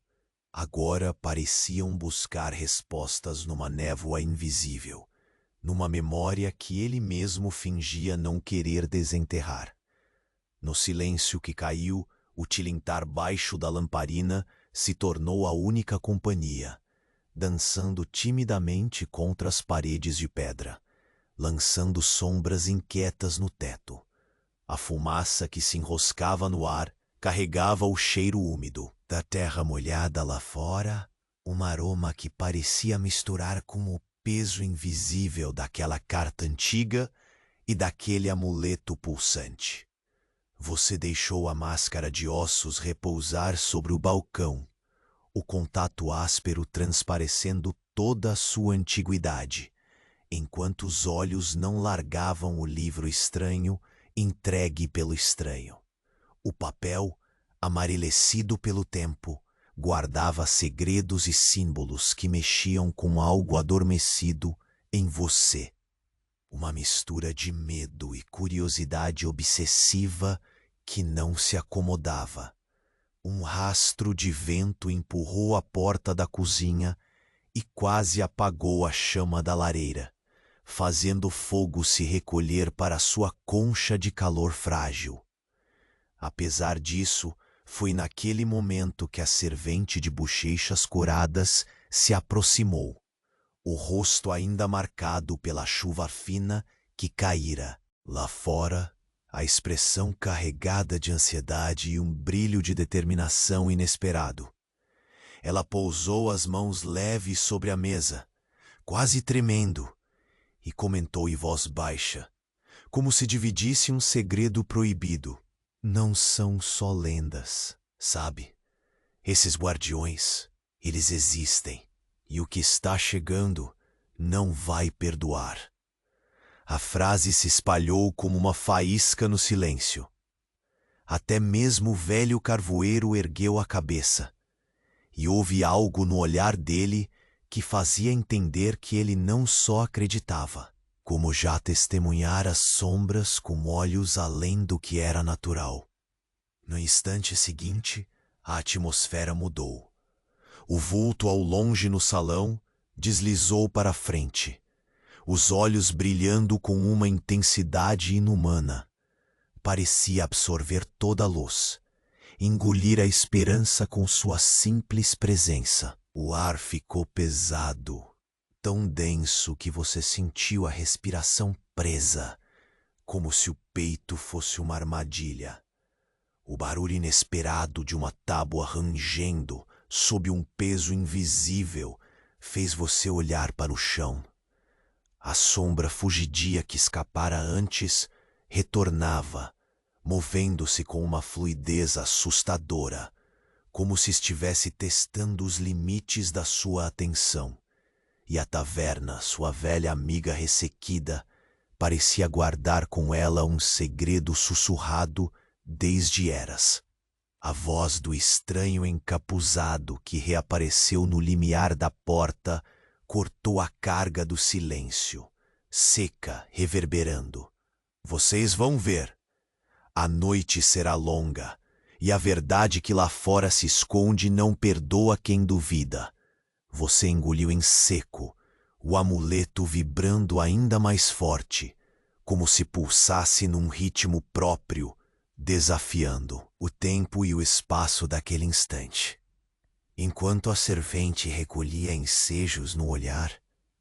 agora pareciam buscar respostas numa névoa invisível, numa memória que ele mesmo fingia não querer desenterrar. No silêncio que caiu, o tilintar baixo da lamparina se tornou a única companhia, dançando timidamente contra as paredes de pedra, lançando sombras inquietas no teto. A fumaça que se enroscava no ar carregava o cheiro úmido da terra molhada lá fora, um aroma que parecia misturar com o peso invisível daquela carta antiga e daquele amuleto pulsante. Você deixou a máscara de ossos repousar sobre o balcão, o contato áspero transparecendo toda a sua antiguidade, enquanto os olhos não largavam o livro estranho entregue pelo estranho. O papel, amarelecido pelo tempo, guardava segredos e símbolos que mexiam com algo adormecido em você. Uma mistura de medo e curiosidade obsessiva que não se acomodava. Um rastro de vento empurrou a porta da cozinha e quase apagou a chama da lareira, fazendo o fogo se recolher para sua concha de calor frágil. Apesar disso, foi naquele momento que a servente de bochechas coradas se aproximou, o rosto ainda marcado pela chuva fina que caíra. Lá fora, a expressão carregada de ansiedade e um brilho de determinação inesperado. Ela pousou as mãos leves sobre a mesa, quase tremendo, e comentou em voz baixa, como se dividisse um segredo proibido. Não são só lendas, sabe? Esses guardiões, eles existem, e o que está chegando não vai perdoar. A frase se espalhou como uma faísca no silêncio. Até mesmo o velho carvoeiro ergueu a cabeça, e houve algo no olhar dele que fazia entender que ele não só acreditava, como já testemunhara sombras com olhos além do que era natural. No instante seguinte, a atmosfera mudou. O vulto ao longe no salão deslizou para a frente, os olhos brilhando com uma intensidade inumana. Parecia absorver toda a luz, engolir a esperança com sua simples presença. O ar ficou pesado, tão denso que você sentiu a respiração presa, como se o peito fosse uma armadilha. O barulho inesperado de uma tábua rangendo sob um peso invisível fez você olhar para o chão. A sombra fugidia que escapara antes retornava, movendo-se com uma fluidez assustadora, como se estivesse testando os limites da sua atenção. e a taverna, sua velha amiga ressequida, parecia guardar com ela um segredo sussurrado desde eras. A voz do estranho encapuzado que reapareceu no limiar da porta cortou a carga do silêncio, seca, reverberando. Vocês vão ver. A noite será longa, e a verdade que lá fora se esconde não perdoa quem duvida. Você engoliu em seco, o amuleto vibrando ainda mais forte, como se pulsasse num ritmo próprio, desafiando o tempo e o espaço daquele instante. Enquanto a servente recolhia ensejos no olhar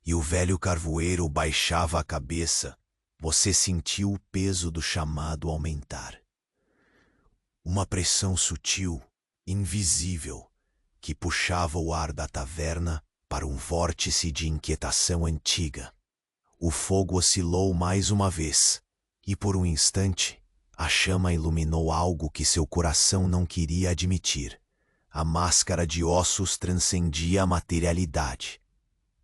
e o velho carvoeiro baixava a cabeça, você sentiu o peso do chamado aumentar. Uma pressão sutil, invisível, que puxava o ar da taverna para um vórtice de inquietação antiga. O fogo oscilou mais uma vez, e por um instante, a chama iluminou algo que seu coração não queria admitir. A máscara de ossos transcendia a materialidade.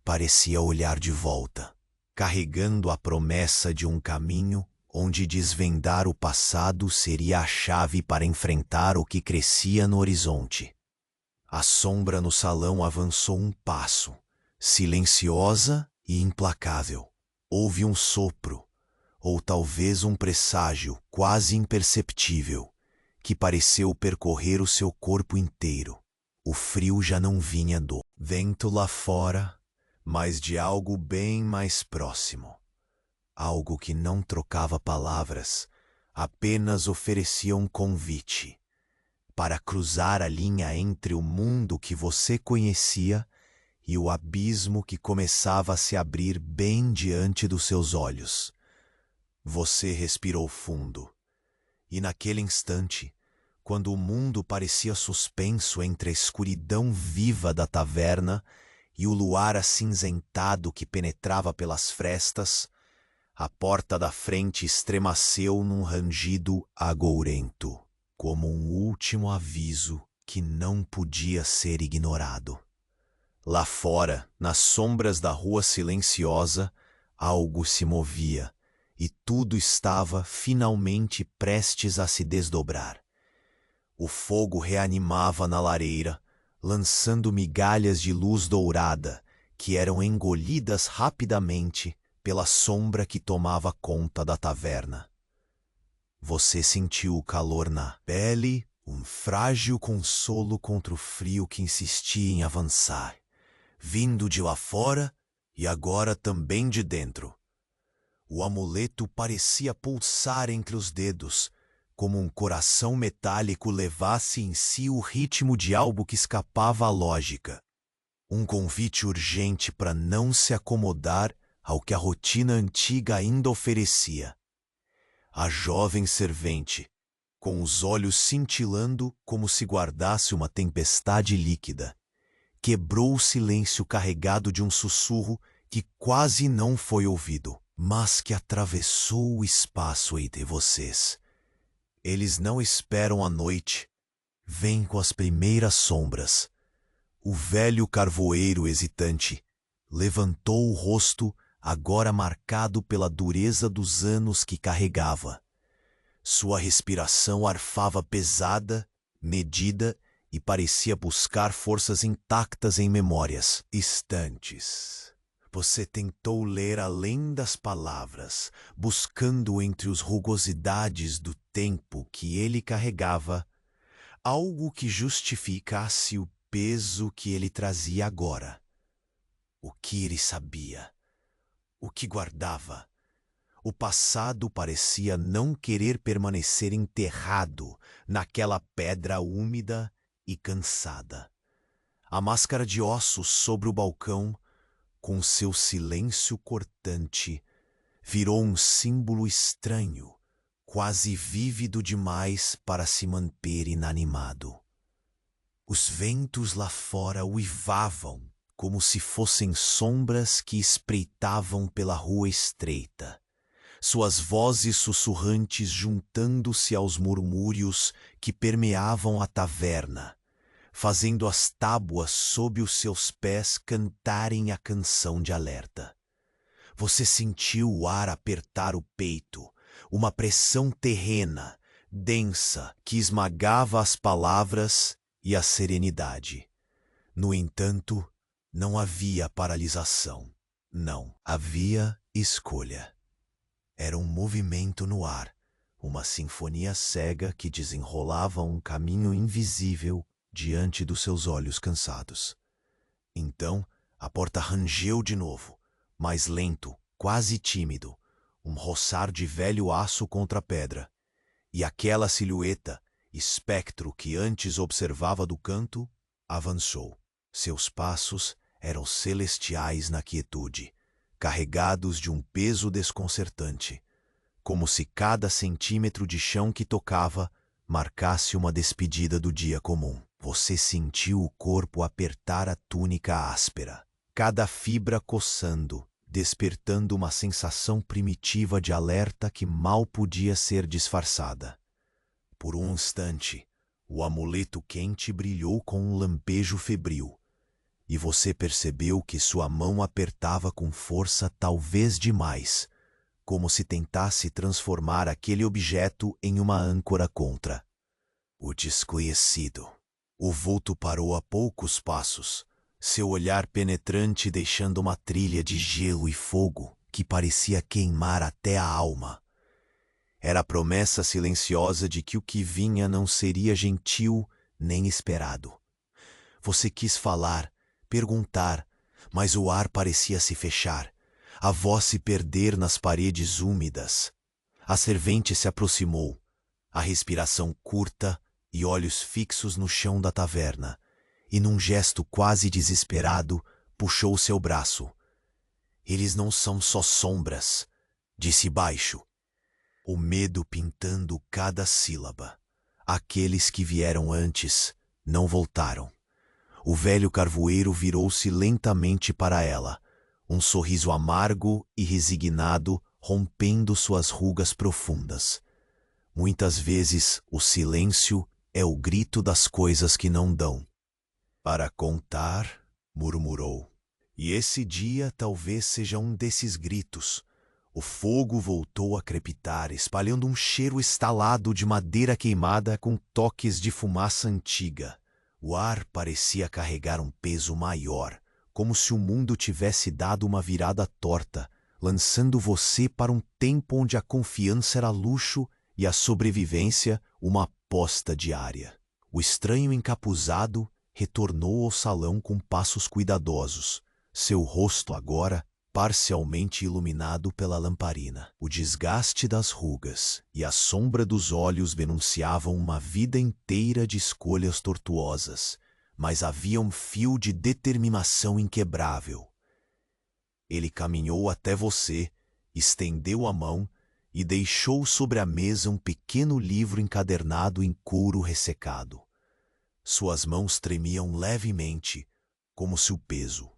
Parecia olhar de volta, carregando a promessa de um caminho onde desvendar o passado seria a chave para enfrentar o que crescia no horizonte. A sombra no salão avançou um passo, silenciosa e implacável. Houve um sopro, ou talvez um presságio quase imperceptível, que pareceu percorrer o seu corpo inteiro. O frio já não vinha do vento lá fora, mas de algo bem mais próximo. Algo que não trocava palavras, apenas oferecia um convite para cruzar a linha entre o mundo que você conhecia e o abismo que começava a se abrir bem diante dos seus olhos. Você respirou fundo, e naquele instante, quando o mundo parecia suspenso entre a escuridão viva da taverna e o luar acinzentado que penetrava pelas frestas, a porta da frente estremeceu num rangido agourento, como um último aviso que não podia ser ignorado. Lá fora, nas sombras da rua silenciosa, algo se movia, e tudo estava finalmente prestes a se desdobrar. O fogo reanimava na lareira, lançando migalhas de luz dourada, que eram engolidas rapidamente pela sombra que tomava conta da taverna. Você sentiu o calor na pele, um frágil consolo contra o frio que insistia em avançar, vindo de lá fora e agora também de dentro. O amuleto parecia pulsar entre os dedos, como um coração metálico levasse em si o ritmo de algo que escapava à lógica. Um convite urgente para não se acomodar ao que a rotina antiga ainda oferecia. A jovem servente, com os olhos cintilando como se guardasse uma tempestade líquida, quebrou o silêncio carregado de um sussurro que quase não foi ouvido, mas que atravessou o espaço entre vocês. Eles não esperam a noite, vêm com as primeiras sombras. O velho carvoeiro hesitante levantou o rosto, agora marcado pela dureza dos anos que carregava. Sua respiração arfava pesada, medida, e parecia buscar forças intactas em memórias distantes. Você tentou ler além das palavras, buscando entre as rugosidades do tempo que ele carregava, algo que justificasse o peso que ele trazia agora. O que ele sabia? O que guardava? O passado parecia não querer permanecer enterrado naquela pedra úmida e cansada. A máscara de ossos sobre o balcão, com seu silêncio cortante, virou um símbolo estranho, quase vívido demais para se manter inanimado. Os ventos lá fora uivavam, como se fossem sombras que espreitavam pela rua estreita, suas vozes sussurrantes juntando-se aos murmúrios que permeavam a taverna, fazendo as tábuas sob os seus pés cantarem a canção de alerta. Você sentiu o ar apertar o peito, uma pressão terrena, densa, que esmagava as palavras e a serenidade. No entanto, não havia paralisação. Não, havia escolha. Era um movimento no ar, uma sinfonia cega que desenrolava um caminho invisível diante dos seus olhos cansados. Então, a porta rangeu de novo, mais lento, quase tímido, um roçar de velho aço contra a pedra. E aquela silhueta, espectro que antes observava do canto, avançou. Seus passos eram celestiais na quietude, carregados de um peso desconcertante, como se cada centímetro de chão que tocava marcasse uma despedida do dia comum. Você sentiu o corpo apertar a túnica áspera, cada fibra coçando, despertando uma sensação primitiva de alerta que mal podia ser disfarçada. Por um instante, o amuleto quente brilhou com um lampejo febril, e você percebeu que sua mão apertava com força talvez demais, como se tentasse transformar aquele objeto em uma âncora contra o desconhecido. O vulto parou a poucos passos, seu olhar penetrante deixando uma trilha de gelo e fogo que parecia queimar até a alma. Era a promessa silenciosa de que o que vinha não seria gentil nem esperado. Você quis falar, perguntar, mas o ar parecia se fechar, a voz se perder nas paredes úmidas. A servente se aproximou, a respiração curta e olhos fixos no chão da taverna, e num gesto quase desesperado, puxou seu braço. Eles não são só sombras, disse baixo, o medo pintando cada sílaba. Aqueles que vieram antes não voltaram. O velho carvoeiro virou-se lentamente para ela, um sorriso amargo e resignado rompendo suas rugas profundas. Muitas vezes o silêncio é o grito das coisas que não dão. Para contar, murmurou. E esse dia talvez seja um desses gritos. O fogo voltou a crepitar, espalhando um cheiro estalado de madeira queimada com toques de fumaça antiga. O ar parecia carregar um peso maior, como se o mundo tivesse dado uma virada torta, lançando você para um tempo onde a confiança era luxo e a sobrevivência uma aposta diária. O estranho encapuzado retornou ao salão com passos cuidadosos, seu rosto agora parcialmente iluminado pela lamparina. O desgaste das rugas e a sombra dos olhos denunciavam uma vida inteira de escolhas tortuosas, mas havia um fio de determinação inquebrável. Ele caminhou até você, estendeu a mão e deixou sobre a mesa um pequeno livro encadernado em couro ressecado. Suas mãos tremiam levemente, como se o peso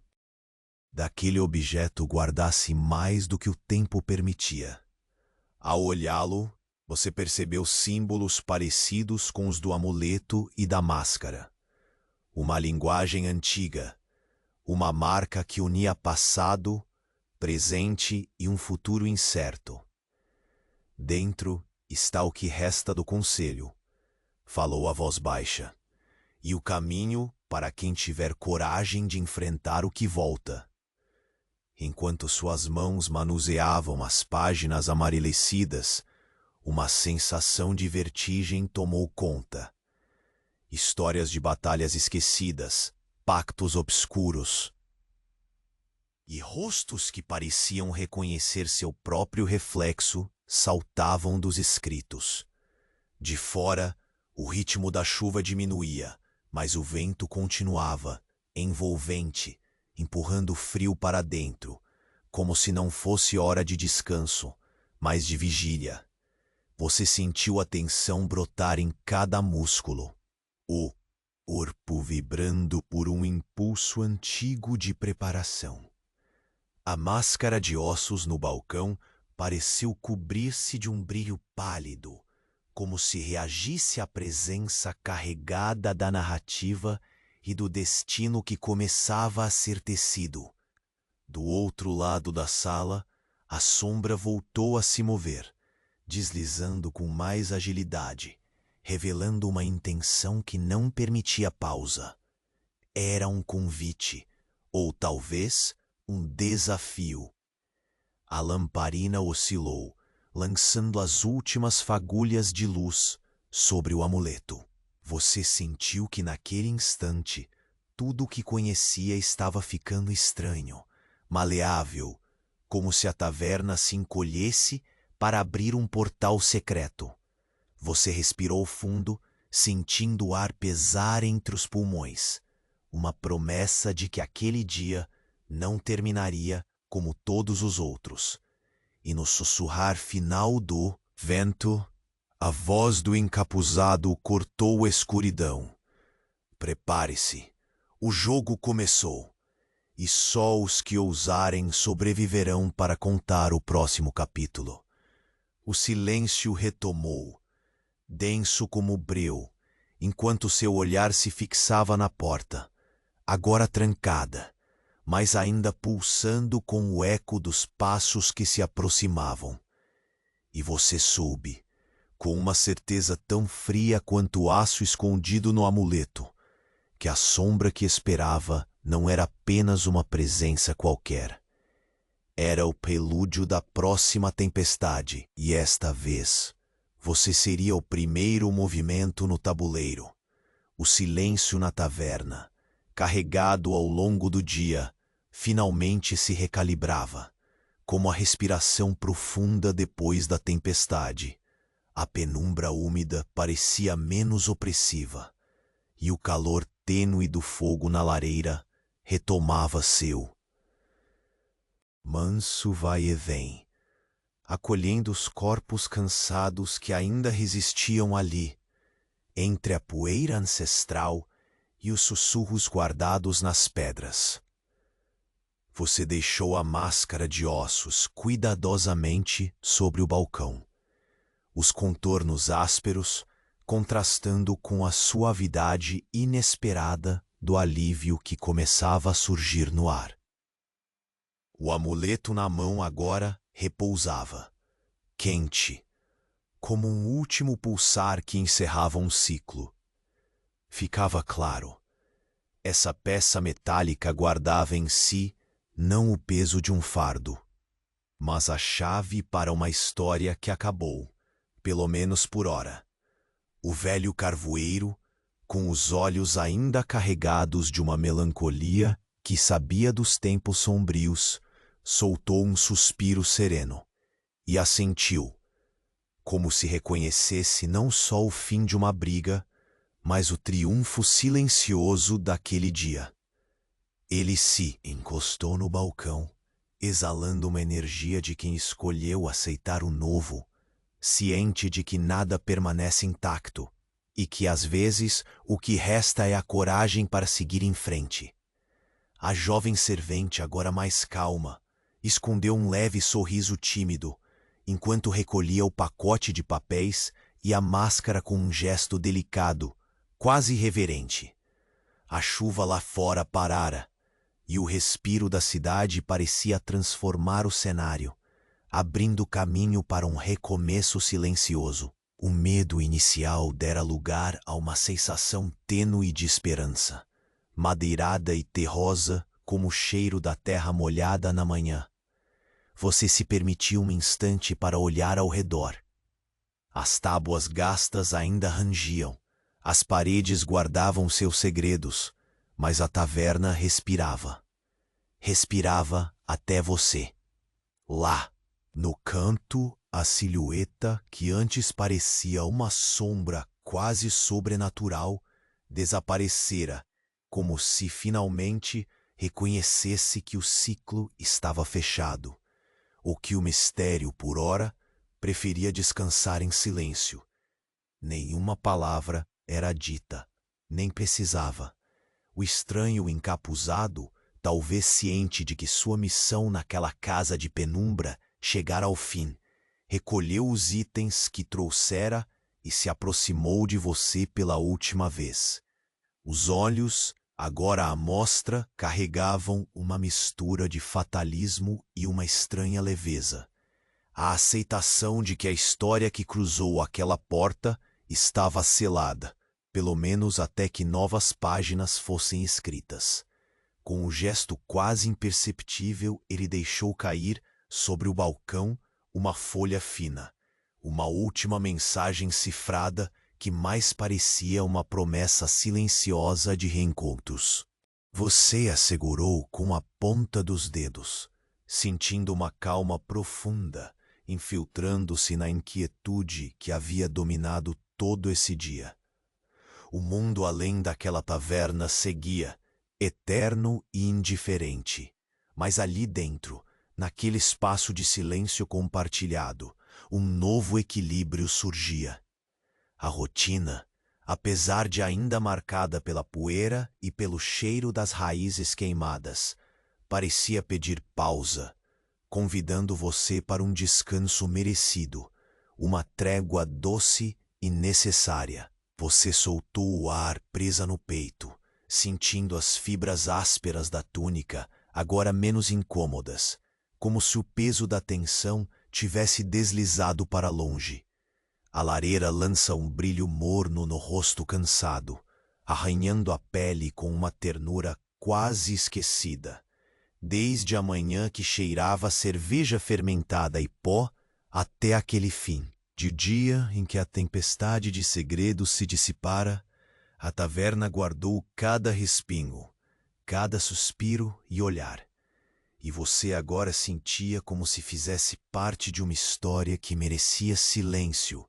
daquele objeto guardasse mais do que o tempo permitia. Ao olhá-lo, você percebeu símbolos parecidos com os do amuleto e da máscara. Uma linguagem antiga, uma marca que unia passado, presente e um futuro incerto. Dentro está o que resta do conselho, falou a voz baixa, e o caminho para quem tiver coragem de enfrentar o que volta. Enquanto suas mãos manuseavam as páginas amarelecidas, uma sensação de vertigem tomou conta. Histórias de batalhas esquecidas, pactos obscuros e rostos que pareciam reconhecer seu próprio reflexo saltavam dos escritos. De fora, o ritmo da chuva diminuía, mas o vento continuava, envolvente, empurrando o frio para dentro, como se não fosse hora de descanso, mas de vigília. Você sentiu a tensão brotar em cada músculo, o corpo vibrando por um impulso antigo de preparação. A máscara de ossos no balcão pareceu cobrir-se de um brilho pálido, como se reagisse à presença carregada da narrativa e do destino que começava a ser tecido. Do outro lado da sala, a sombra voltou a se mover, deslizando com mais agilidade, revelando uma intenção que não permitia pausa. Era um convite, ou talvez um desafio. A lamparina oscilou, lançando as últimas fagulhas de luz sobre o amuleto. Você sentiu que naquele instante tudo o que conhecia estava ficando estranho, maleável, como se a taverna se encolhesse para abrir um portal secreto. Você respirou fundo, sentindo o ar pesar entre os pulmões, uma promessa de que aquele dia não terminaria como todos os outros. E no sussurrar final do vento, a voz do encapuzado cortou a escuridão. Prepare-se, o jogo começou, e só os que ousarem sobreviverão para contar o próximo capítulo. O silêncio retomou, denso como breu, enquanto seu olhar se fixava na porta, agora trancada, mas ainda pulsando com o eco dos passos que se aproximavam. E você soube, com uma certeza tão fria quanto o aço escondido no amuleto, que a sombra que esperava não era apenas uma presença qualquer. Era o prelúdio da próxima tempestade, e esta vez você seria o primeiro movimento no tabuleiro. O silêncio na taverna, carregado ao longo do dia, finalmente se recalibrava, como a respiração profunda depois da tempestade. A penumbra úmida parecia menos opressiva, e o calor tênue do fogo na lareira retomava seu manso vai e vem, acolhendo os corpos cansados que ainda resistiam ali, entre a poeira ancestral e os sussurros guardados nas pedras. Você deixou a máscara de ossos cuidadosamente sobre o balcão, os contornos ásperos contrastando com a suavidade inesperada do alívio que começava a surgir no ar. O amuleto na mão agora repousava, quente, como um último pulsar que encerrava um ciclo. Ficava claro, essa peça metálica guardava em si não o peso de um fardo, mas a chave para uma história que acabou, pelo menos por hora. O velho carvoeiro, com os olhos ainda carregados de uma melancolia que sabia dos tempos sombrios, soltou um suspiro sereno e assentiu, como se reconhecesse não só o fim de uma briga, mas o triunfo silencioso daquele dia. Ele se encostou no balcão, exalando uma energia de quem escolheu aceitar o novo, ciente de que nada permanece intacto e que, às vezes, o que resta é a coragem para seguir em frente. A jovem servente, agora mais calma, escondeu um leve sorriso tímido, enquanto recolhia o pacote de papéis e a máscara com um gesto delicado, quase reverente. A chuva lá fora parara, e o respiro da cidade parecia transformar o cenário, abrindo caminho para um recomeço silencioso. O medo inicial dera lugar a uma sensação tênue de esperança, madeirada e terrosa como o cheiro da terra molhada na manhã. Você se permitiu um instante para olhar ao redor. As tábuas gastas ainda rangiam, as paredes guardavam seus segredos, mas a taverna respirava. Respirava até você. Lá, no canto, a silhueta que antes parecia uma sombra quase sobrenatural desaparecera, como se finalmente reconhecesse que o ciclo estava fechado, ou que o mistério, por ora, preferia descansar em silêncio. Nenhuma palavra era dita, nem precisava. O estranho encapuzado, talvez ciente de que sua missão naquela casa de penumbra chegara ao fim, recolheu os itens que trouxera e se aproximou de você pela última vez. Os olhos, agora à mostra, carregavam uma mistura de fatalismo e uma estranha leveza. A aceitação de que a história que cruzou aquela porta estava selada, pelo menos até que novas páginas fossem escritas. Com um gesto quase imperceptível, ele deixou cair, sobre o balcão, uma folha fina, uma última mensagem cifrada que mais parecia uma promessa silenciosa de reencontros. Você a segurou com a ponta dos dedos, sentindo uma calma profunda, infiltrando-se na inquietude que havia dominado todo esse dia. O mundo além daquela taverna seguia, eterno e indiferente. Mas ali dentro, naquele espaço de silêncio compartilhado, um novo equilíbrio surgia. A rotina, apesar de ainda marcada pela poeira e pelo cheiro das raízes queimadas, parecia pedir pausa, convidando você para um descanso merecido, uma trégua doce e necessária. Você soltou o ar presa no peito, sentindo as fibras ásperas da túnica agora menos incômodas, como se o peso da tensão tivesse deslizado para longe. A lareira lança um brilho morno no rosto cansado, arranhando a pele com uma ternura quase esquecida. Desde a manhã que cheirava cerveja fermentada e pó até aquele fim. De dia em que a tempestade de segredos se dissipara, a taverna guardou cada respingo, cada suspiro e olhar. E você agora sentia como se fizesse parte de uma história que merecia silêncio,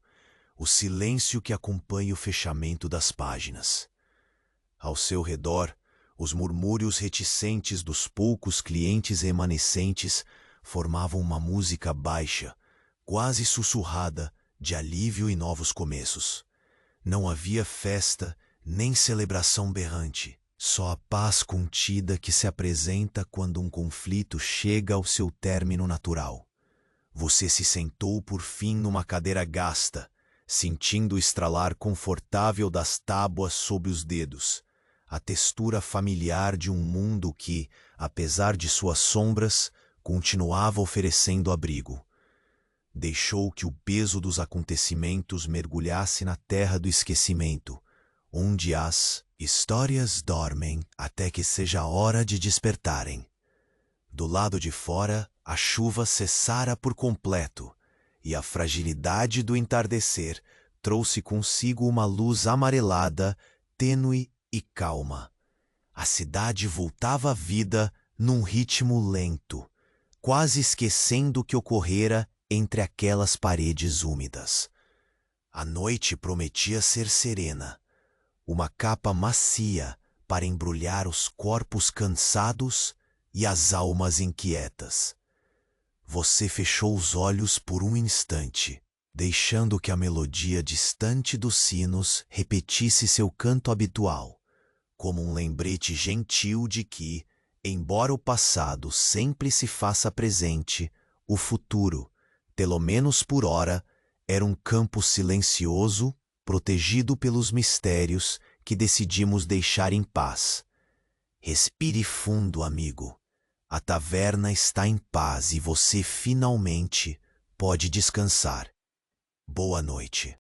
o silêncio que acompanha o fechamento das páginas. Ao seu redor, os murmúrios reticentes dos poucos clientes remanescentes formavam uma música baixa, quase sussurrada, de alívio e novos começos. Não havia festa nem celebração berrante, só a paz contida que se apresenta quando um conflito chega ao seu término natural. Você se sentou por fim numa cadeira gasta, sentindo o estralar confortável das tábuas sob os dedos, a textura familiar de um mundo que, apesar de suas sombras, continuava oferecendo abrigo. Deixou que o peso dos acontecimentos mergulhasse na terra do esquecimento, onde as histórias dormem até que seja hora de despertarem. Do lado de fora, a chuva cessara por completo, e a fragilidade do entardecer trouxe consigo uma luz amarelada, tênue e calma. A cidade voltava à vida num ritmo lento, quase esquecendo o que ocorrera entre aquelas paredes úmidas. A noite prometia ser serena, uma capa macia para embrulhar os corpos cansados e as almas inquietas. Você fechou os olhos por um instante, deixando que a melodia distante dos sinos repetisse seu canto habitual, como um lembrete gentil de que, embora o passado sempre se faça presente, o futuro, pelo menos por ora, era um campo silencioso, protegido pelos mistérios que decidimos deixar em paz. Respire fundo, amigo. A taverna está em paz e você finalmente pode descansar. Boa noite.